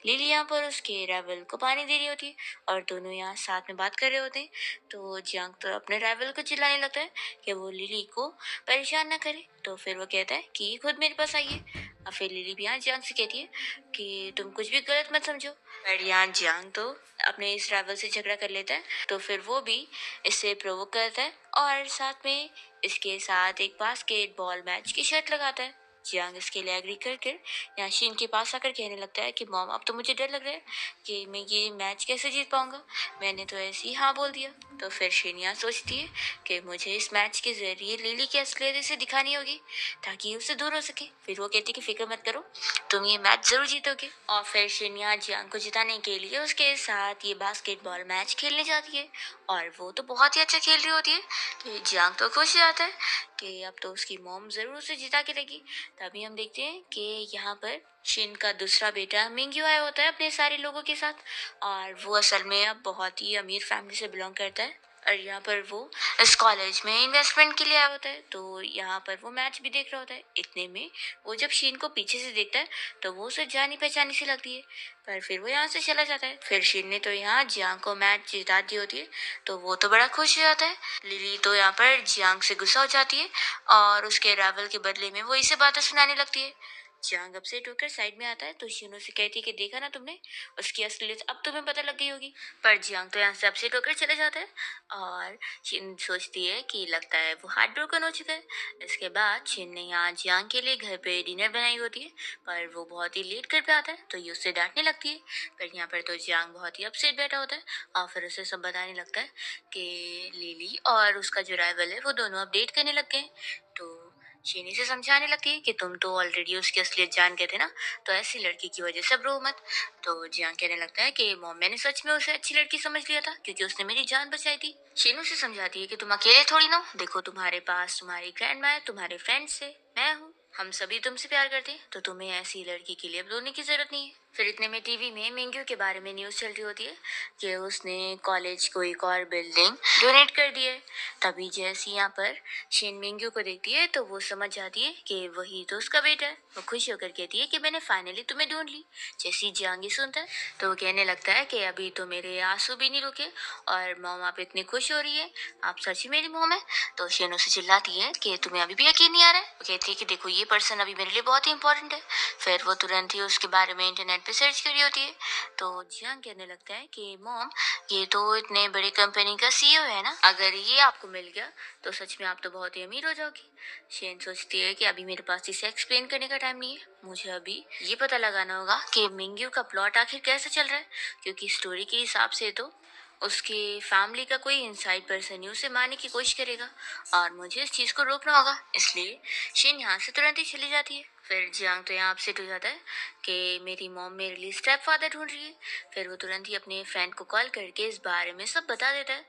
लिली यहाँ पर उसके राइवल को पानी दे रही होती है, और दोनों यहाँ साथ में बात कर रहे होते हैं। तो जियांग तो अपने राइवल को चिल्लाने लगता है कि वो लिली को परेशान ना करे। तो फिर वो कहता है कि खुद मेरे पास आइए। और फिर लिली भी यहाँ जियांग से कहती है कि तुम कुछ भी गलत मत समझो। पर यहाँ जियांग तो अपने इस राइवल से झगड़ा कर लेता है, तो फिर वो भी इससे प्रोवोक करता है और साथ में इसके साथ एक बास्केटबॉल मैच की शर्त लगाता है। जियांग इसके लिए एग्री कर कर यहाँ शिन के पास आकर कहने लगता है कि मॉम अब तो मुझे डर लग रहा है कि मैं ये मैच कैसे जीत पाऊंगा, मैंने तो ऐसे ही हाँ बोल दिया। तो फिर शिन्या सोचती है कि मुझे इस मैच के जरिए लिली की असलियत इसे दिखानी होगी ताकि उससे दूर हो सके। फिर वो कहती है कि फिक्र मत करो, तुम ये मैच जरूर जीतोगे। और फिर शिन्या जियांग को जिताने के लिए उसके साथ ये बास्केटबॉल मैच खेलने जाती है। और वो तो बहुत ही अच्छा खेल रही होती है कि जियांग तो खुश हो जाता है कि अब तो उसकी मॉम जरूर उसे जिता के रहेगी। तभी हम देखते हैं कि यहाँ पर शिन का दूसरा बेटा मिंग्यू आया होता है अपने सारे लोगों के साथ। और वो असल में अब बहुत ही अमीर फैमिली से बिलोंग करता है। और यहाँ पर वो इस कॉलेज में इन्वेस्टमेंट के लिए आया होता है, तो यहाँ पर वो मैच भी देख रहा होता है। इतने में वो जब शीन को पीछे से देखता है तो वो उसे जानी पहचानी सी लगती है, पर फिर वो यहाँ से चला जाता है। फिर शीन ने तो यहाँ जियांग को मैच जिता दी होती है, तो वो तो बड़ा खुश हो जाता है। लिली तो यहाँ पर जियांग से गुस्सा हो जाती है और उसके रावल के बदले में वो इसे बातें सुनाने लगती है। जियांग अपसेट होकर साइड में आता है तो शिनो से कहती है कि देखा ना तुमने, उसकी असलियत अब तुम्हें पता लग गई होगी। पर जियांग तो यहाँ से अपसेट होकर चले जाता है और शिन सोचती है कि लगता है वो हार्ट ब्रोकन हो चुका है। इसके बाद शिन ने यहाँ जियांग के लिए घर पे डिनर बनाई होती है, पर वो बहुत ही लेट घर पे आता है तो ये उससे डांटने लगती है। पर यहाँ पर तो जियांग बहुत ही अपसेट बैठा होता है और फिर उसे सब बताने लगता है कि लिली और उसका जो राइवल है वो दोनों अब डेट करने लग गए हैं। तो शीनी से समझाने लगती है कि तुम तो ऑलरेडी उसकी असलियत जान गए थे ना, तो ऐसी लड़की की वजह से अब रो मत। तो जियांग कहने लगता है कि मॉम, मैंने सच में उसे अच्छी लड़की समझ लिया था क्योंकि उसने मेरी जान बचाई थी। शीनू से समझाती है कि तुम अकेले थोड़ी ना हो, देखो तुम्हारे पास तुम्हारी ग्रैंड माँ है, तुम्हारे फ्रेंड्स है, मैं हूँ, हम सभी तुमसे प्यार करते हैं, तो तुम्हें ऐसी लड़की के लिए अब रोने की जरूरत नहीं है। फिर इतने में टीवी में मिंग्यू के बारे में न्यूज चल रही होती है कि उसने कॉलेज को एक और बिल्डिंग डोनेट कर दी है। तभी जैसी यहाँ पर शिन मिंग्यू को देखती है तो वो समझ जाती है कि वही तो उसका बेटा है। वो खुश होकर कहती है कि मैंने फाइनली तुम्हें ढूंढ ली। जैसी जियांगी सुनता है तो वो कहने लगता है कि अभी तो मेरे आंसू भी नहीं रुके और मॉम आप इतनी खुश हो रही है, आप सच ही मेरी मॉम है। तो शिन उसे चिल्लाती है कि तुम्हें अभी भी यकीन नहीं आ रहा है। वो कहती है कि देखो ये पर्सन अभी मेरे लिए बहुत ही इंपॉर्टेंट है। फिर वो तुरंत ही उसके बारे में इंटरनेट पे सर्च करी होती है। तो जियांग कहने लगता है कि मॉम, ये तो इतने बड़ी कंपनी का सीईओ है ना, अगर ये आपको मिल गया तो सच में आप तो बहुत ही अमीर हो जाओगी। शेन सोचती है कि अभी मेरे पास इसे एक्सप्लेन करने का टाइम नहीं है, मुझे अभी ये पता लगाना होगा कि मिंग्यू का प्लॉट आखिर कैसे चल रहा है, क्योंकि स्टोरी के हिसाब से तो उसकी फैमिली का कोई इनसाइड पर्सन ही उसे मारने की कोशिश करेगा और मुझे इस चीज को रोकना होगा। इसलिए शिन यहाँ से तुरंत ही चली जाती है। फिर जियांग तो यहाँ अपसेट हो जाता है कि मेरी मॉम मेरे लिए स्टेप फादर ढूंढ रही है। फिर वो तुरंत ही अपने फ्रेंड को कॉल करके इस बारे में सब बता देता है।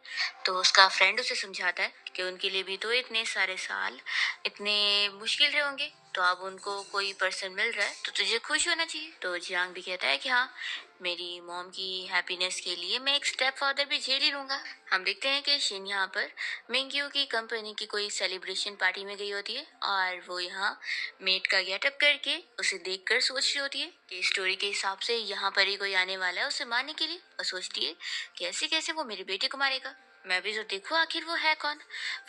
तो उसका फ्रेंड उसे समझाता है कि उनके लिए भी तो इतने सारे साल इतने मुश्किल रहे होंगे, तो अब उनको कोई पर्सन मिल रहा है तो तुझे खुश होना चाहिए। तो जियांग भी कहता है कि हाँ, मेरी मॉम की हैप्पीनेस के लिए मैं एक स्टेप फादर भी झेल ही लूंगा। हम देखते हैं कि शिन यहाँ पर मिंग्यू की कंपनी की कोई सेलिब्रेशन पार्टी में गई होती है और वो यहाँ मेट का गेटअप करके उसे देखकर सोच रही होती है कि स्टोरी के हिसाब से यहाँ पर ही कोई आने वाला है उसे मारने के लिए। और सोचती है कि ऐसे कैसे वो मेरे बेटे को मारेगा, मैं भी तो देखूं आखिर वो है कौन।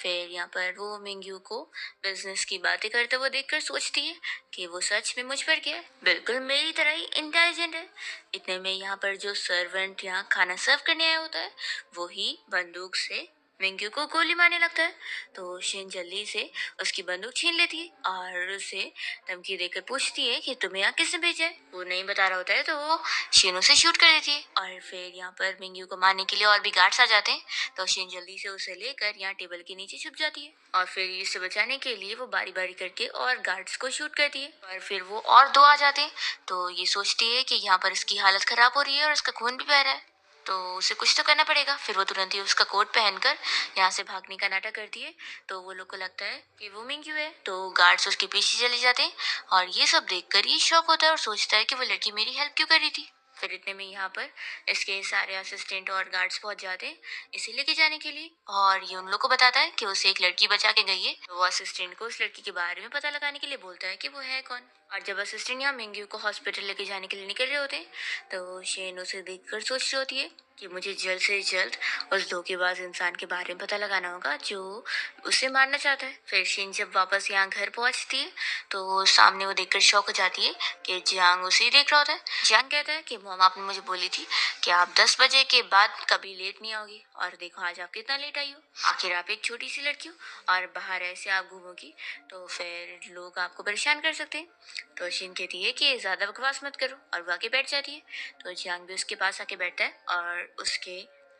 फिर यहाँ पर वो मिंग्यू को बिजनेस की बातें करते हुए देखकर सोचती है कि वो सच में मुझ पर क्या है, बिल्कुल मेरी तरह ही इंटेलिजेंट है। इतने में यहाँ पर जो सर्वेंट यहाँ खाना सर्व करने आया होता है वो ही बंदूक से मिंग्यू को गोली मारने लगता है। तो शिन जल्दी से उसकी बंदूक छीन लेती है और उसे धमकी देकर पूछती है कि तुम्हें यहाँ किसने भेजा है। वो नहीं बता रहा होता है तो वो शिन उसे शूट कर देती है। और फिर यहाँ पर मिंग्यू को मारने के लिए और भी गार्ड्स आ जाते हैं, तो शिन जल्दी से उसे लेकर यहाँ टेबल के नीचे छुप जाती है और फिर इसे बचाने के लिए वो बारी बारी करके और गार्ड्स को शूट करती है। और फिर वो और दो आ जाते हैं, तो ये सोचती है कि यहाँ पर इसकी हालत खराब हो रही है और इसका खून भी बह रहा है, तो उसे कुछ तो करना पड़ेगा। फिर वो तुरंत ही उसका कोट पहनकर यहाँ से भागने का नाटक करती है। तो वो लोग को लगता है कि वो मिंग्यू है, तो गार्ड्स उसके पीछे चले जाते हैं और ये सब देखकर ये शॉक होता है और सोचता है कि वो लड़की मेरी हेल्प क्यों कर रही थी। फिर इतने में यहाँ पर इसके सारे असिस्टेंट और गार्ड्स पहुंच जाते हैं इसे लेके जाने के लिए, और ये उन लोग को बताता है कि उसे एक लड़की बचा के गई है। तो वो असिस्टेंट को उस लड़की के बारे में पता लगाने के लिए बोलता है कि वो है कौन। और जब असिस्टेंट यहाँ मिंग्यू को हॉस्पिटल लेके जाने के लिए निकल रहे होते हैं तो शेन उसे देखकर सोच रही होती है कि मुझे जल्द से जल्द उस धोखेबाज इंसान के बारे में पता लगाना होगा जो उसे मारना चाहता है। फिर शिन जब वापस यहाँ घर पहुंचती है तो सामने वो देखकर शॉक हो जाती है कि जियांग उसे ही देख रहा होता है। जियांग कहता है कि मॉम आपने मुझे बोली थी कि आप 10 बजे के बाद कभी लेट नहीं आओगी, और देखो आज आप कितना लेट आई हो। आखिर आप एक छोटी सी लड़की हो और बाहर ऐसे आप घूमोगी तो फिर लोग आपको परेशान कर सकते हैं। तो शिन कहती है कि ज्यादा बकवास मत करो और वो आके बैठ जाती है। तो जियांग भी उसके पास आके बैठता है और उसके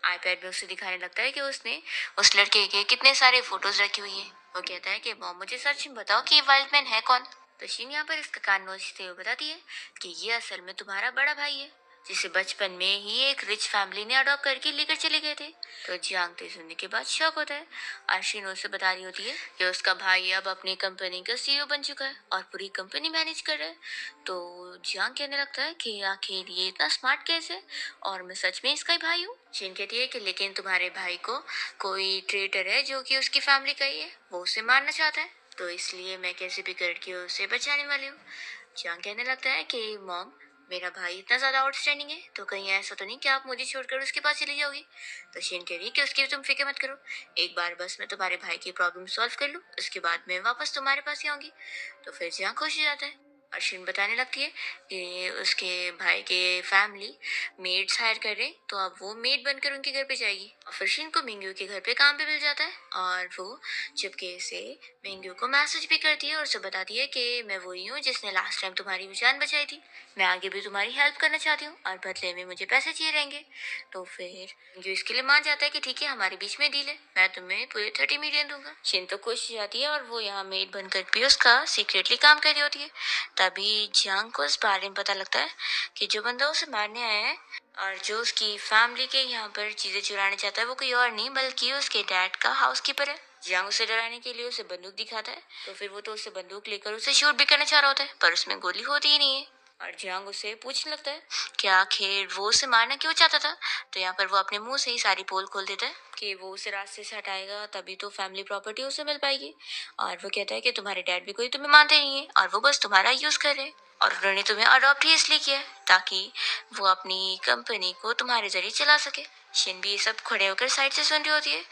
आईपैड में उसे दिखाने लगता है कि उसने उस लड़के के कितने सारे फोटोज रखी हुई हैं। वो कहता है कि मॉम मुझे सच में बताओ कि ये वाइल्ड मैन है कौन। तो शीन यहाँ पर इसका कान नोचते हुए बताती है कि ये असल में तुम्हारा बड़ा भाई है, जिसे बचपन में ही एक रिच फैमिली ने अडॉप्ट करके लेकर चले गए थे। तो जियांग तो ये सुनने के बाद शॉक होता है। आशीन उसे बता रही होती है कि उसका भाई अब अपनी कंपनी का सीईओ बन चुका है और पूरी कंपनी मैनेज कर रहा है। तो जियांग कहने लगता है कि आखिर ये इतना स्मार्ट कैसे, और मैं सच में इसका ही भाई हूँ। शिन कहती है कि लेकिन तुम्हारे भाई को कोई ट्रेटर है जो कि उसकी फैमिली का ही है, वो उसे मारना चाहता है, तो इसलिए मैं कैसे भी करके उसे बचाने वाली हूँ। जियांग कहने लगता है कि मॉम, मेरा भाई इतना ज्यादा आउटस्टैंडिंग है तो कहीं ऐसा तो नहीं कि आप मुझे छोड़कर उसके पास चली जाओगी। तो शिन कह रही है कि उसकी भी तुम फिक्र मत करो, एक बार बस मैं तुम्हारे भाई की प्रॉब्लम सॉल्व कर लूँ, उसके बाद मैं वापस तुम्हारे पास ही आऊंगी। तो फिर जियांग खुश हो जाता है। अश्विन बताने लगती है कि उसके भाई के फैमिली मेड्स हायर कर रहे हैं, तो अब वो मेड बनकर उनके घर पे जाएगी। और फिर शिन को मिंग्यू के घर पे काम पे मिल जाता है और वो चुपके से मिंग्यू को मैसेज भी करती है और उसे बताती है कि मैं वही हूँ जिसने लास्ट टाइम तुम्हारी जान बचाई थी, मैं आगे भी तुम्हारी हेल्प करना चाहती हूँ और बदले में मुझे पैसे चाहिए रहेंगे। तो फिर मिंग्यू इसके लिए मान जाता है कि ठीक है, हमारे बीच में डील है, मैं तुम्हें पूरे 30 मिलियन दूंगा। शिन तो खुश हो जाती है और वो यहाँ मेड बनकर भी उसका सीक्रेटली काम कर रही होती है। तभी जियांग को इस बारे में पता लगता है कि जो बंदा उसे मारने आया है और जो उसकी फैमिली के यहाँ पर चीजें चुराने चाहता है वो कोई और नहीं बल्कि उसके डैड का हाउसकीपर है। जियांग उसे डराने के लिए उसे बंदूक दिखाता है, तो फिर वो तो उसे बंदूक लेकर उसे शूट भी करना चाह रहा होता है, पर उसमें गोली होती ही नहीं है। और जियांग उसे पूछने लगता है कि आखिर वो उसे मारना क्यों चाहता था। तो यहाँ पर वो अपने मुंह से ही सारी पोल खोल देता है कि वो उसे रास्ते से हटाएगा तभी तो फैमिली प्रॉपर्टी उसे मिल पाएगी। और वो कहता है कि तुम्हारे डैड भी कोई तुम्हें मानते नहीं है और वो बस तुम्हारा यूज कर रहे हैं, और उन्होंने तुम्हें अडॉप्ट ही इसलिए किया है ताकि वो अपनी कंपनी को तुम्हारे जरिए चला सके। शिन भी ये सब खड़े होकर साइड से सुन रही होती है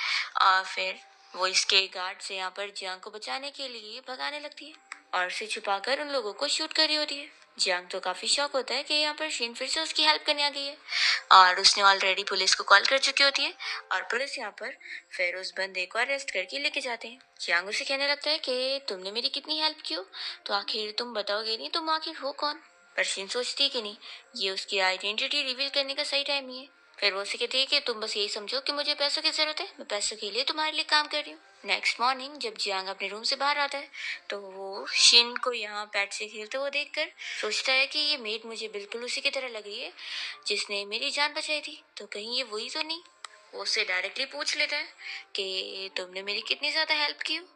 और फिर वो इसके गार्ड से यहाँ पर जियांग को बचाने के लिए भगाने लगती है और उसे छुपाकर उन लोगों को शूट कर रही होती है। जियांग तो काफी शॉक होता है कि यहाँ पर शिन फिर से उसकी हेल्प करने आ गई है और उसने ऑलरेडी पुलिस को कॉल कर चुकी होती है और पुलिस यहाँ पर फिर उस बंदे को अरेस्ट करके लेके जाते हैं। जियांग उसे कहने लगता है कि तुमने मेरी कितनी हेल्प की हो, तो आखिर तुम बताओगे नहीं तुम आखिर हो कौन। पर शिन सोचती है कि नहीं, ये उसकी आइडेंटिटी रिवील करने का सही टाइम नहीं है। फिर वो उसे कहती है कि तुम बस यही समझो कि मुझे पैसों की जरूरत है, मैं पैसों के लिए तुम्हारे लिए काम कर रही हूँ। नेक्स्ट मॉर्निंग जब जियांग अपने रूम से बाहर आता है तो वो शिन को यहाँ पैट से खेलते हुए देखकर सोचता है कि ये मेड मुझे बिल्कुल उसी की तरह लग रही है जिसने मेरी जान बचाई थी, तो कहीं ये वही तो नहीं। वो उससे डायरेक्टली पूछ लेता है कि तुमने मेरी कितनी ज्यादा हेल्प की हो।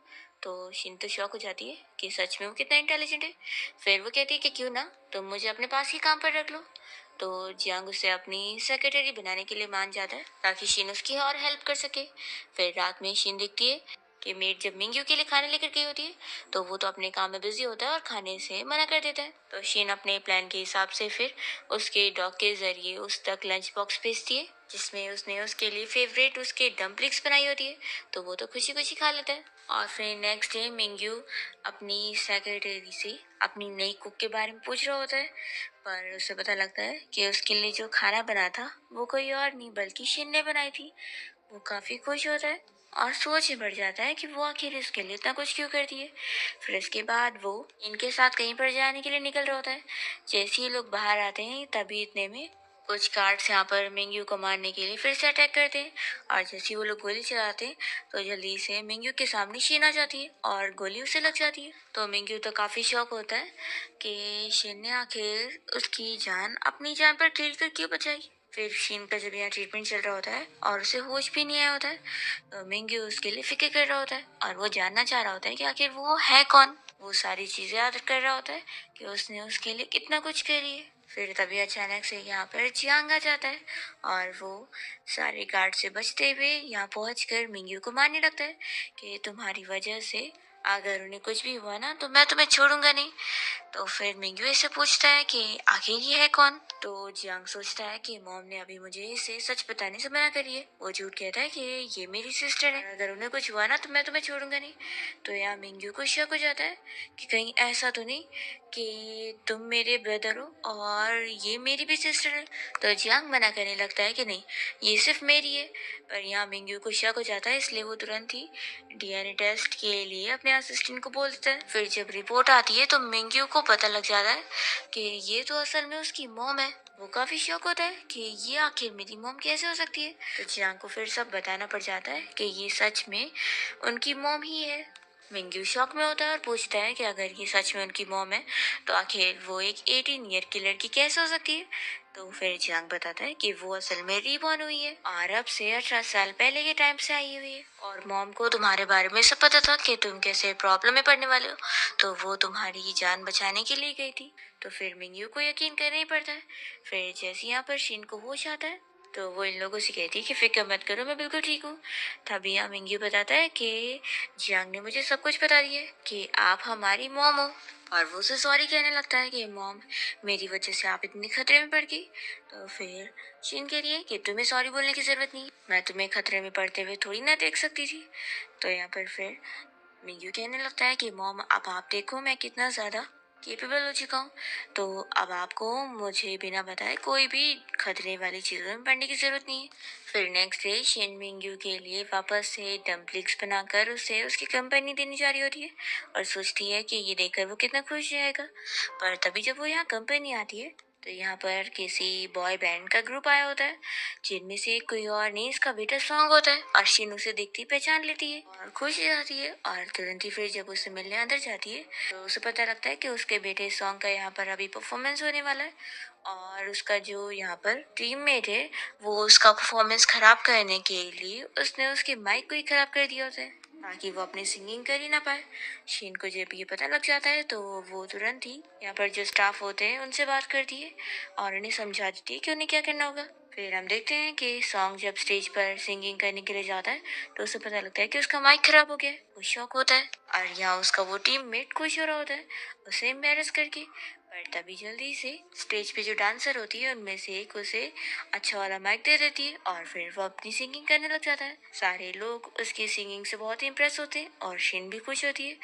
तो शिन तो शॉक हो जाती है कि सच में वो कितना इंटेलिजेंट है। फिर वो कहती है कि क्यों ना तुम मुझे अपने पास ही काम पर रख लो। तो जियांग उसे अपनी सेक्रेटरी बनाने के लिए मान जाता है ताकि शिन उसकी और हेल्प कर सके। फिर रात में शिन देखती है कि मेड जब मिंग्यू के लिए खाने लेकर गई होती है तो वो तो अपने काम में बिजी होता है और खाने से मना कर देता है। तो शिन अपने प्लान के हिसाब से फिर उसके डॉग के जरिए उस तक लंच बॉक्स भेजती है जिसमें उसने उसके लिए फेवरेट उसके डम्पलिंग्स बनाई होती है, तो वो तो खुशी खुशी खा लेता है। और फिर नेक्स्ट डे मिंग्यू अपनी सेक्रेटरी से अपनी नई कुक के बारे में पूछ रहा होता है, पर उसे पता लगता है कि उसके लिए जो खाना बना था वो कोई और नहीं बल्कि शिन ने बनाई थी। वो काफी खुश होता है और सोच में पड़ जाता है कि वो आखिर इसके लिए इतना कुछ क्यों करती है। फिर इसके बाद वो इनके साथ कहीं पर जाने के लिए निकल रहा होता है। जैसे ही लोग बाहर आते हैं तभी इतने में कुछ गार्ड्स यहाँ पर मिंग्यू को मारने के लिए फिर से अटैक करते हैं और जैसे ही वो लोग गोली चलाते हैं तो जल्दी से मिंग्यू के सामने शीन आ जाती है और गोली उसे लग जाती है। तो मिंग्यू तो काफी शॉक होता है कि शीन ने आखिर उसकी जान अपनी जान पर खेल कर क्यों बचाई। फिर शीन का जब यहाँ ट्रीटमेंट चल रहा होता है और उसे होश भी नहीं आया होता है तो मिंग्यू उसके लिए फिक्र कर रहा होता है और वो जानना चाह रहा होता है कि आखिर वो है कौन। वो सारी चीजें याद कर रहा होता है कि उसने उसके लिए कितना कुछ करी है। फिर तभी अचानक से यहाँ पर जियांग आ जाता है और वो सारे गार्ड से बचते हुए यहाँ पहुंचकर मिंग्यू को मारने लगता है कि तुम्हारी वजह से अगर उन्हें कुछ भी हुआ ना तो मैं तुम्हें छोड़ूंगा नहीं। तो फिर मिंग्यू इससे पूछता है कि आखिर ये है कौन। तो जियांग सोचता है कि मॉम ने अभी मुझे इसे सच बताने से मना करी है। वो झूठ कहता है कि ये मेरी सिस्टर है, अगर उन्हें कुछ हुआ ना तो मैं तुम्हें छोड़ूंगा नहीं। तो यहाँ मिंग्यू को शक हो जाता है कि कहीं ऐसा तो नहीं कि तुम मेरे ब्रदर हो और ये मेरी भी सिस्टर है। तो जियांग मना करने लगता है कि नहीं, ये सिर्फ मेरी है। पर यहाँ मिंग्यू को शक हो जाता है इसलिए वो तुरंत ही डीएनए टेस्ट के लिए अपने असिस्टेंट को बोल देता है। फिर जब रिपोर्ट आती है तो मिंग्यू को पता लग जाता है कि ये तो असल में उसकी मॉम है। वो काफी शौक होता है कि ये आखिर मेरी मॉम कैसे हो सकती है। तो जियांग को फिर सब बताना पड़ जाता है कि ये सच में उनकी मॉम ही है। मिंग्यू शॉक में होता है और पूछता है कि अगर ये सच में उनकी मॉम है तो आखिर वो एक 18 ईयर की लड़की कैसे हो सकती है। तो फिर जियांग बताता है कि वो असल में रीबॉर्न हुई है और अब से 18 साल पहले के टाइम से आई हुई है और मॉम को तुम्हारे बारे में सब पता था कि तुम कैसे प्रॉब्लम में पड़ने वाले हो, तो वो तुम्हारी जान बचाने के लिए गई थी। तो फिर मिंग्यू को यकीन करना ही पड़ता है। फिर जैसे यहाँ पर शिन को होश आता है तो वो इन लोगों से कहती है कि फिक्र मत करो, मैं बिल्कुल ठीक हूँ। तभी यहाँ मिंग्यू बताता है कि जियांग ने मुझे सब कुछ बता दिया है कि आप हमारी मॉम हो, और वो उसे सॉरी कहने लगता है कि मॉम मेरी वजह से आप इतने खतरे में पड़ गई। तो फिर शिन कह रही है कि तुम्हें सॉरी बोलने की जरूरत नहीं, मैं तुम्हें खतरे में पड़ते हुए थोड़ी ना देख सकती थी। तो यहाँ पर फिर मिंग्यू कहने लगता है कि मॉम अब आप देखो मैं कितना ज़्यादा केपेबल हो चुका हूँ, तो अब आपको मुझे बिना बताए कोई भी खतरे वाली चीज़ों में पड़ने की ज़रूरत नहीं है। फिर नेक्स्ट डे शिन मिंग्यू के लिए वापस से डम्पलिंग्स बनाकर उसे उसकी कंपनी देने जा रही होती है और सोचती है कि ये देखकर वो कितना खुश रहेगा। पर तभी जब वो यहाँ कंपनी आती है तो यहाँ पर किसी बॉय बैंड का ग्रुप आया होता है जिनमें से कोई और नहीं इसका बेटा सॉन्ग होता है। और शिन उसे देखती पहचान लेती है और खुश हो जाती है और तुरंत ही फिर जब उसे मिलने अंदर जाती है तो उसे पता लगता है कि उसके बेटे सॉन्ग का यहाँ पर अभी परफॉर्मेंस होने वाला है और उसका जो यहाँ पर टीममेट है वो उसका परफॉर्मेंस खराब करने के लिए उसने उसके माइक को ही खराब कर दिया होता है ताकि वो अपनी सिंगिंग कर ही ना पाए। शीन को जब ये पता लग जाता है तो वो तुरंत ही यहाँ पर जो स्टाफ होते हैं उनसे बात करती है और उन्हें समझा देती है कि उन्हें क्या करना होगा। फिर हम देखते हैं कि सॉन्ग जब स्टेज पर सिंगिंग करने के लिए जाता है तो उसे पता लगता है कि उसका माइक खराब हो गया है। वो शॉक होता है और यहाँ उसका वो टीममेट खुश हो रहा होता है उसे एम्बेरस करके। पर तभी जल्दी से स्टेज पे जो डांसर होती है उनमें से एक उसे अच्छा वाला माइक दे देती है और फिर वो अपनी सिंगिंग करने लग जाता है। सारे लोग उसकी सिंगिंग से बहुत इम्प्रेस होते हैं और शिन भी खुश होती है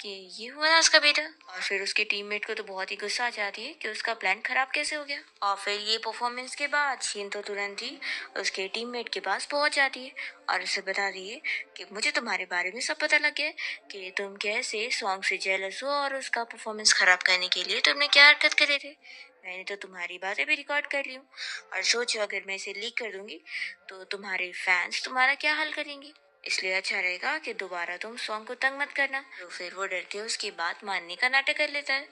कि ये हुआ ना उसका बेटा। और फिर उसके टीममेट को तो बहुत ही गुस्सा आ जाती है कि उसका प्लान खराब कैसे हो गया। और फिर ये परफॉर्मेंस के बाद शिन तो तुरंत ही उसके टीममेट के पास पहुंच जाती है और उसे बता रही है कि मुझे तुम्हारे बारे में सब पता लग गया है कि तुम कैसे सॉन्ग से जेलस हो और उसका परफॉर्मेंस खराब करने के लिए तुमने क्या हरकत करे थे। मैंने तो तुम्हारी बातें भी रिकॉर्ड कर ली हूँ और सोचो अगर मैं इसे लीक कर दूंगी तो तुम्हारे फैंस तुम्हारा क्या हाल करेंगे, इसलिए अच्छा रहेगा कि दोबारा तुम सॉन्ग को तंग मत करना। तो फिर वो डर के उसकी बात मानने का नाटक कर लेता है।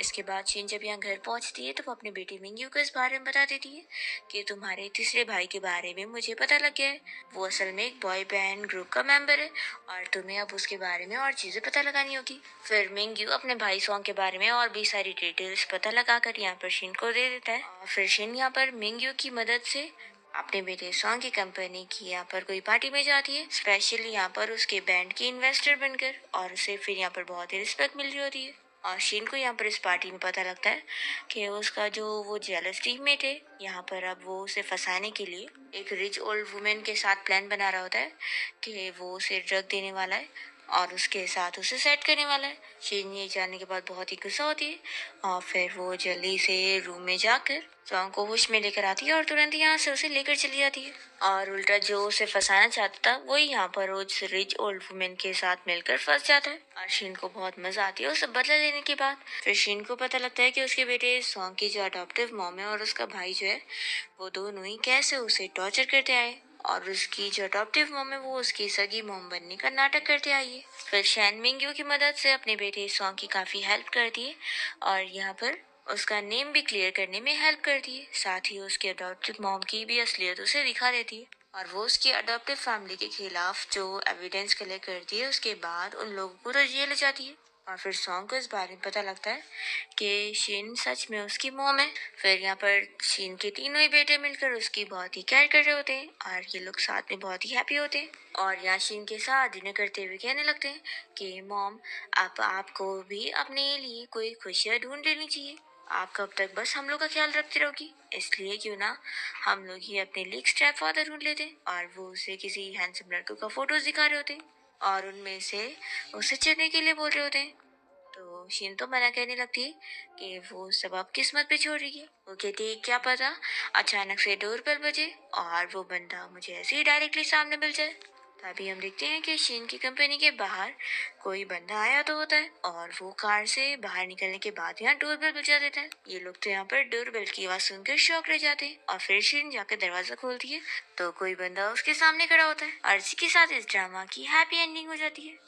इसके बाद शिन जब यहाँ घर पहुंचती है तो वो अपने बेटे मिंग्यू को इस बारे में बता देती है कि तुम्हारे तीसरे भाई के बारे में मुझे पता लग गया है, वो असल में एक बॉय बैंड ग्रुप का मेंबर है और तुम्हें अब उसके बारे में और चीजें पता लगानी होगी। फिर मिंग्यू अपने भाई सॉन्ग के बारे में और भी सारी डिटेल्स पता लगाकर यहाँ पर शिन को दे देता है और फिर शिन यहाँ पर मिंग्यू की मदद से अपने बेटे सॉन्ग की कंपनी की यहाँ पर कोई पार्टी में जाती है, स्पेशली यहाँ पर उसके बैंड की इन्वेस्टर बनकर, और उसे फिर यहाँ पर बहुत ही रिस्पेक्ट मिल रही होती है। और शीन को यहाँ पर इस पार्टी में पता लगता है कि उसका जो वो जेलस टीममेट है यहाँ पर अब वो उसे फंसाने के लिए एक रिच ओल्ड वुमेन के साथ प्लान बना रहा होता है कि वो उसे ड्रग देने वाला है और उसके साथ उसे सेट करने वाला है। शीन ये जानने के बाद बहुत ही गुस्सा होती है और फिर वो जल्दी से रूम में जाकर सॉन्ग को होश में लेकर आती है और तुरंत यहाँ से उसे लेकर चली जाती है। और उल्टा जो उसे फंसाना चाहता था वही यहाँ पर उस रिच ओल्ड वुमेन के साथ मिलकर फंस जाता है और शीन को बहुत मजा आती है उसे बदला लेने के बाद। फिर शीन को पता लगता है कि उसके बेटे सॉन्ग की जो अडॉप्टिव मॉम है और उसका भाई जो है वो दोनों ही कैसे उसे टॉर्चर करते आए और उसकी जो अडॉप्टिव मॉम है वो उसकी सगी मॉम बनने का नाटक करते आई है। फिर शैन मिंग्यू की मदद से अपने बेटे सॉन्ग की काफी हेल्प करती है और यहाँ पर उसका नेम भी क्लियर करने में हेल्प करती है, साथ ही उसकी अडॉप्टिव मॉम की भी असलियत उसे दिखा देती है और वो उसकी अडॉप्टिव फैमिली के खिलाफ जो एविडेंस कलेक्ट करती है उसके बाद उन लोगों को तो जेल ले जाती है। और फिर सॉन्ग को इस बारे में पता लगता है कि शीन सच में उसकी मॉम है। फिर यहाँ पर शीन के तीनों ही बेटे मिलकर उसकी बहुत ही केयर कर रहे होते हैं और ये लोग साथ में बहुत ही हैप्पी होते हैं और यहाँ शीन के साथ डिनर करते हुए कहने लगते हैं कि मॉम अब आपको भी अपने लिए कोई खुशियाँ ढूंढ लेनी चाहिए, आप कब तक बस हम लोग का ख्याल रखती रहोगी, इसलिए क्यों ना हम लोग ही अपने लिए स्टेप फादर ढूंढ लेते। और वो उसे किसी हैंडसम लड़कों का फोटोज दिखा रहे होते हैं और उनमें से उसे चुनने के लिए बोल रहे होते हैं। तो शीन तो मना कहने लगती है कि वो सब अब किस्मत पे छोड़ रही है। वो कहती है क्या पता अचानक से डोर बेल बजे और वो बंदा मुझे ऐसे ही डायरेक्टली सामने मिल जाए। तभी हम देखते हैं कि शीन की कंपनी के बाहर कोई बंदा आया तो होता है और वो कार से बाहर निकलने के बाद यहाँ डोरबेल बजा देता है। ये लोग तो यहाँ पर डोरबेल की आवाज सुनकर शॉक रह जाते हैं और फिर शीन जाकर दरवाजा खोलती है तो कोई बंदा उसके सामने खड़ा होता है और इसी के साथ इस ड्रामा की हैप्पी एंडिंग हो जाती है।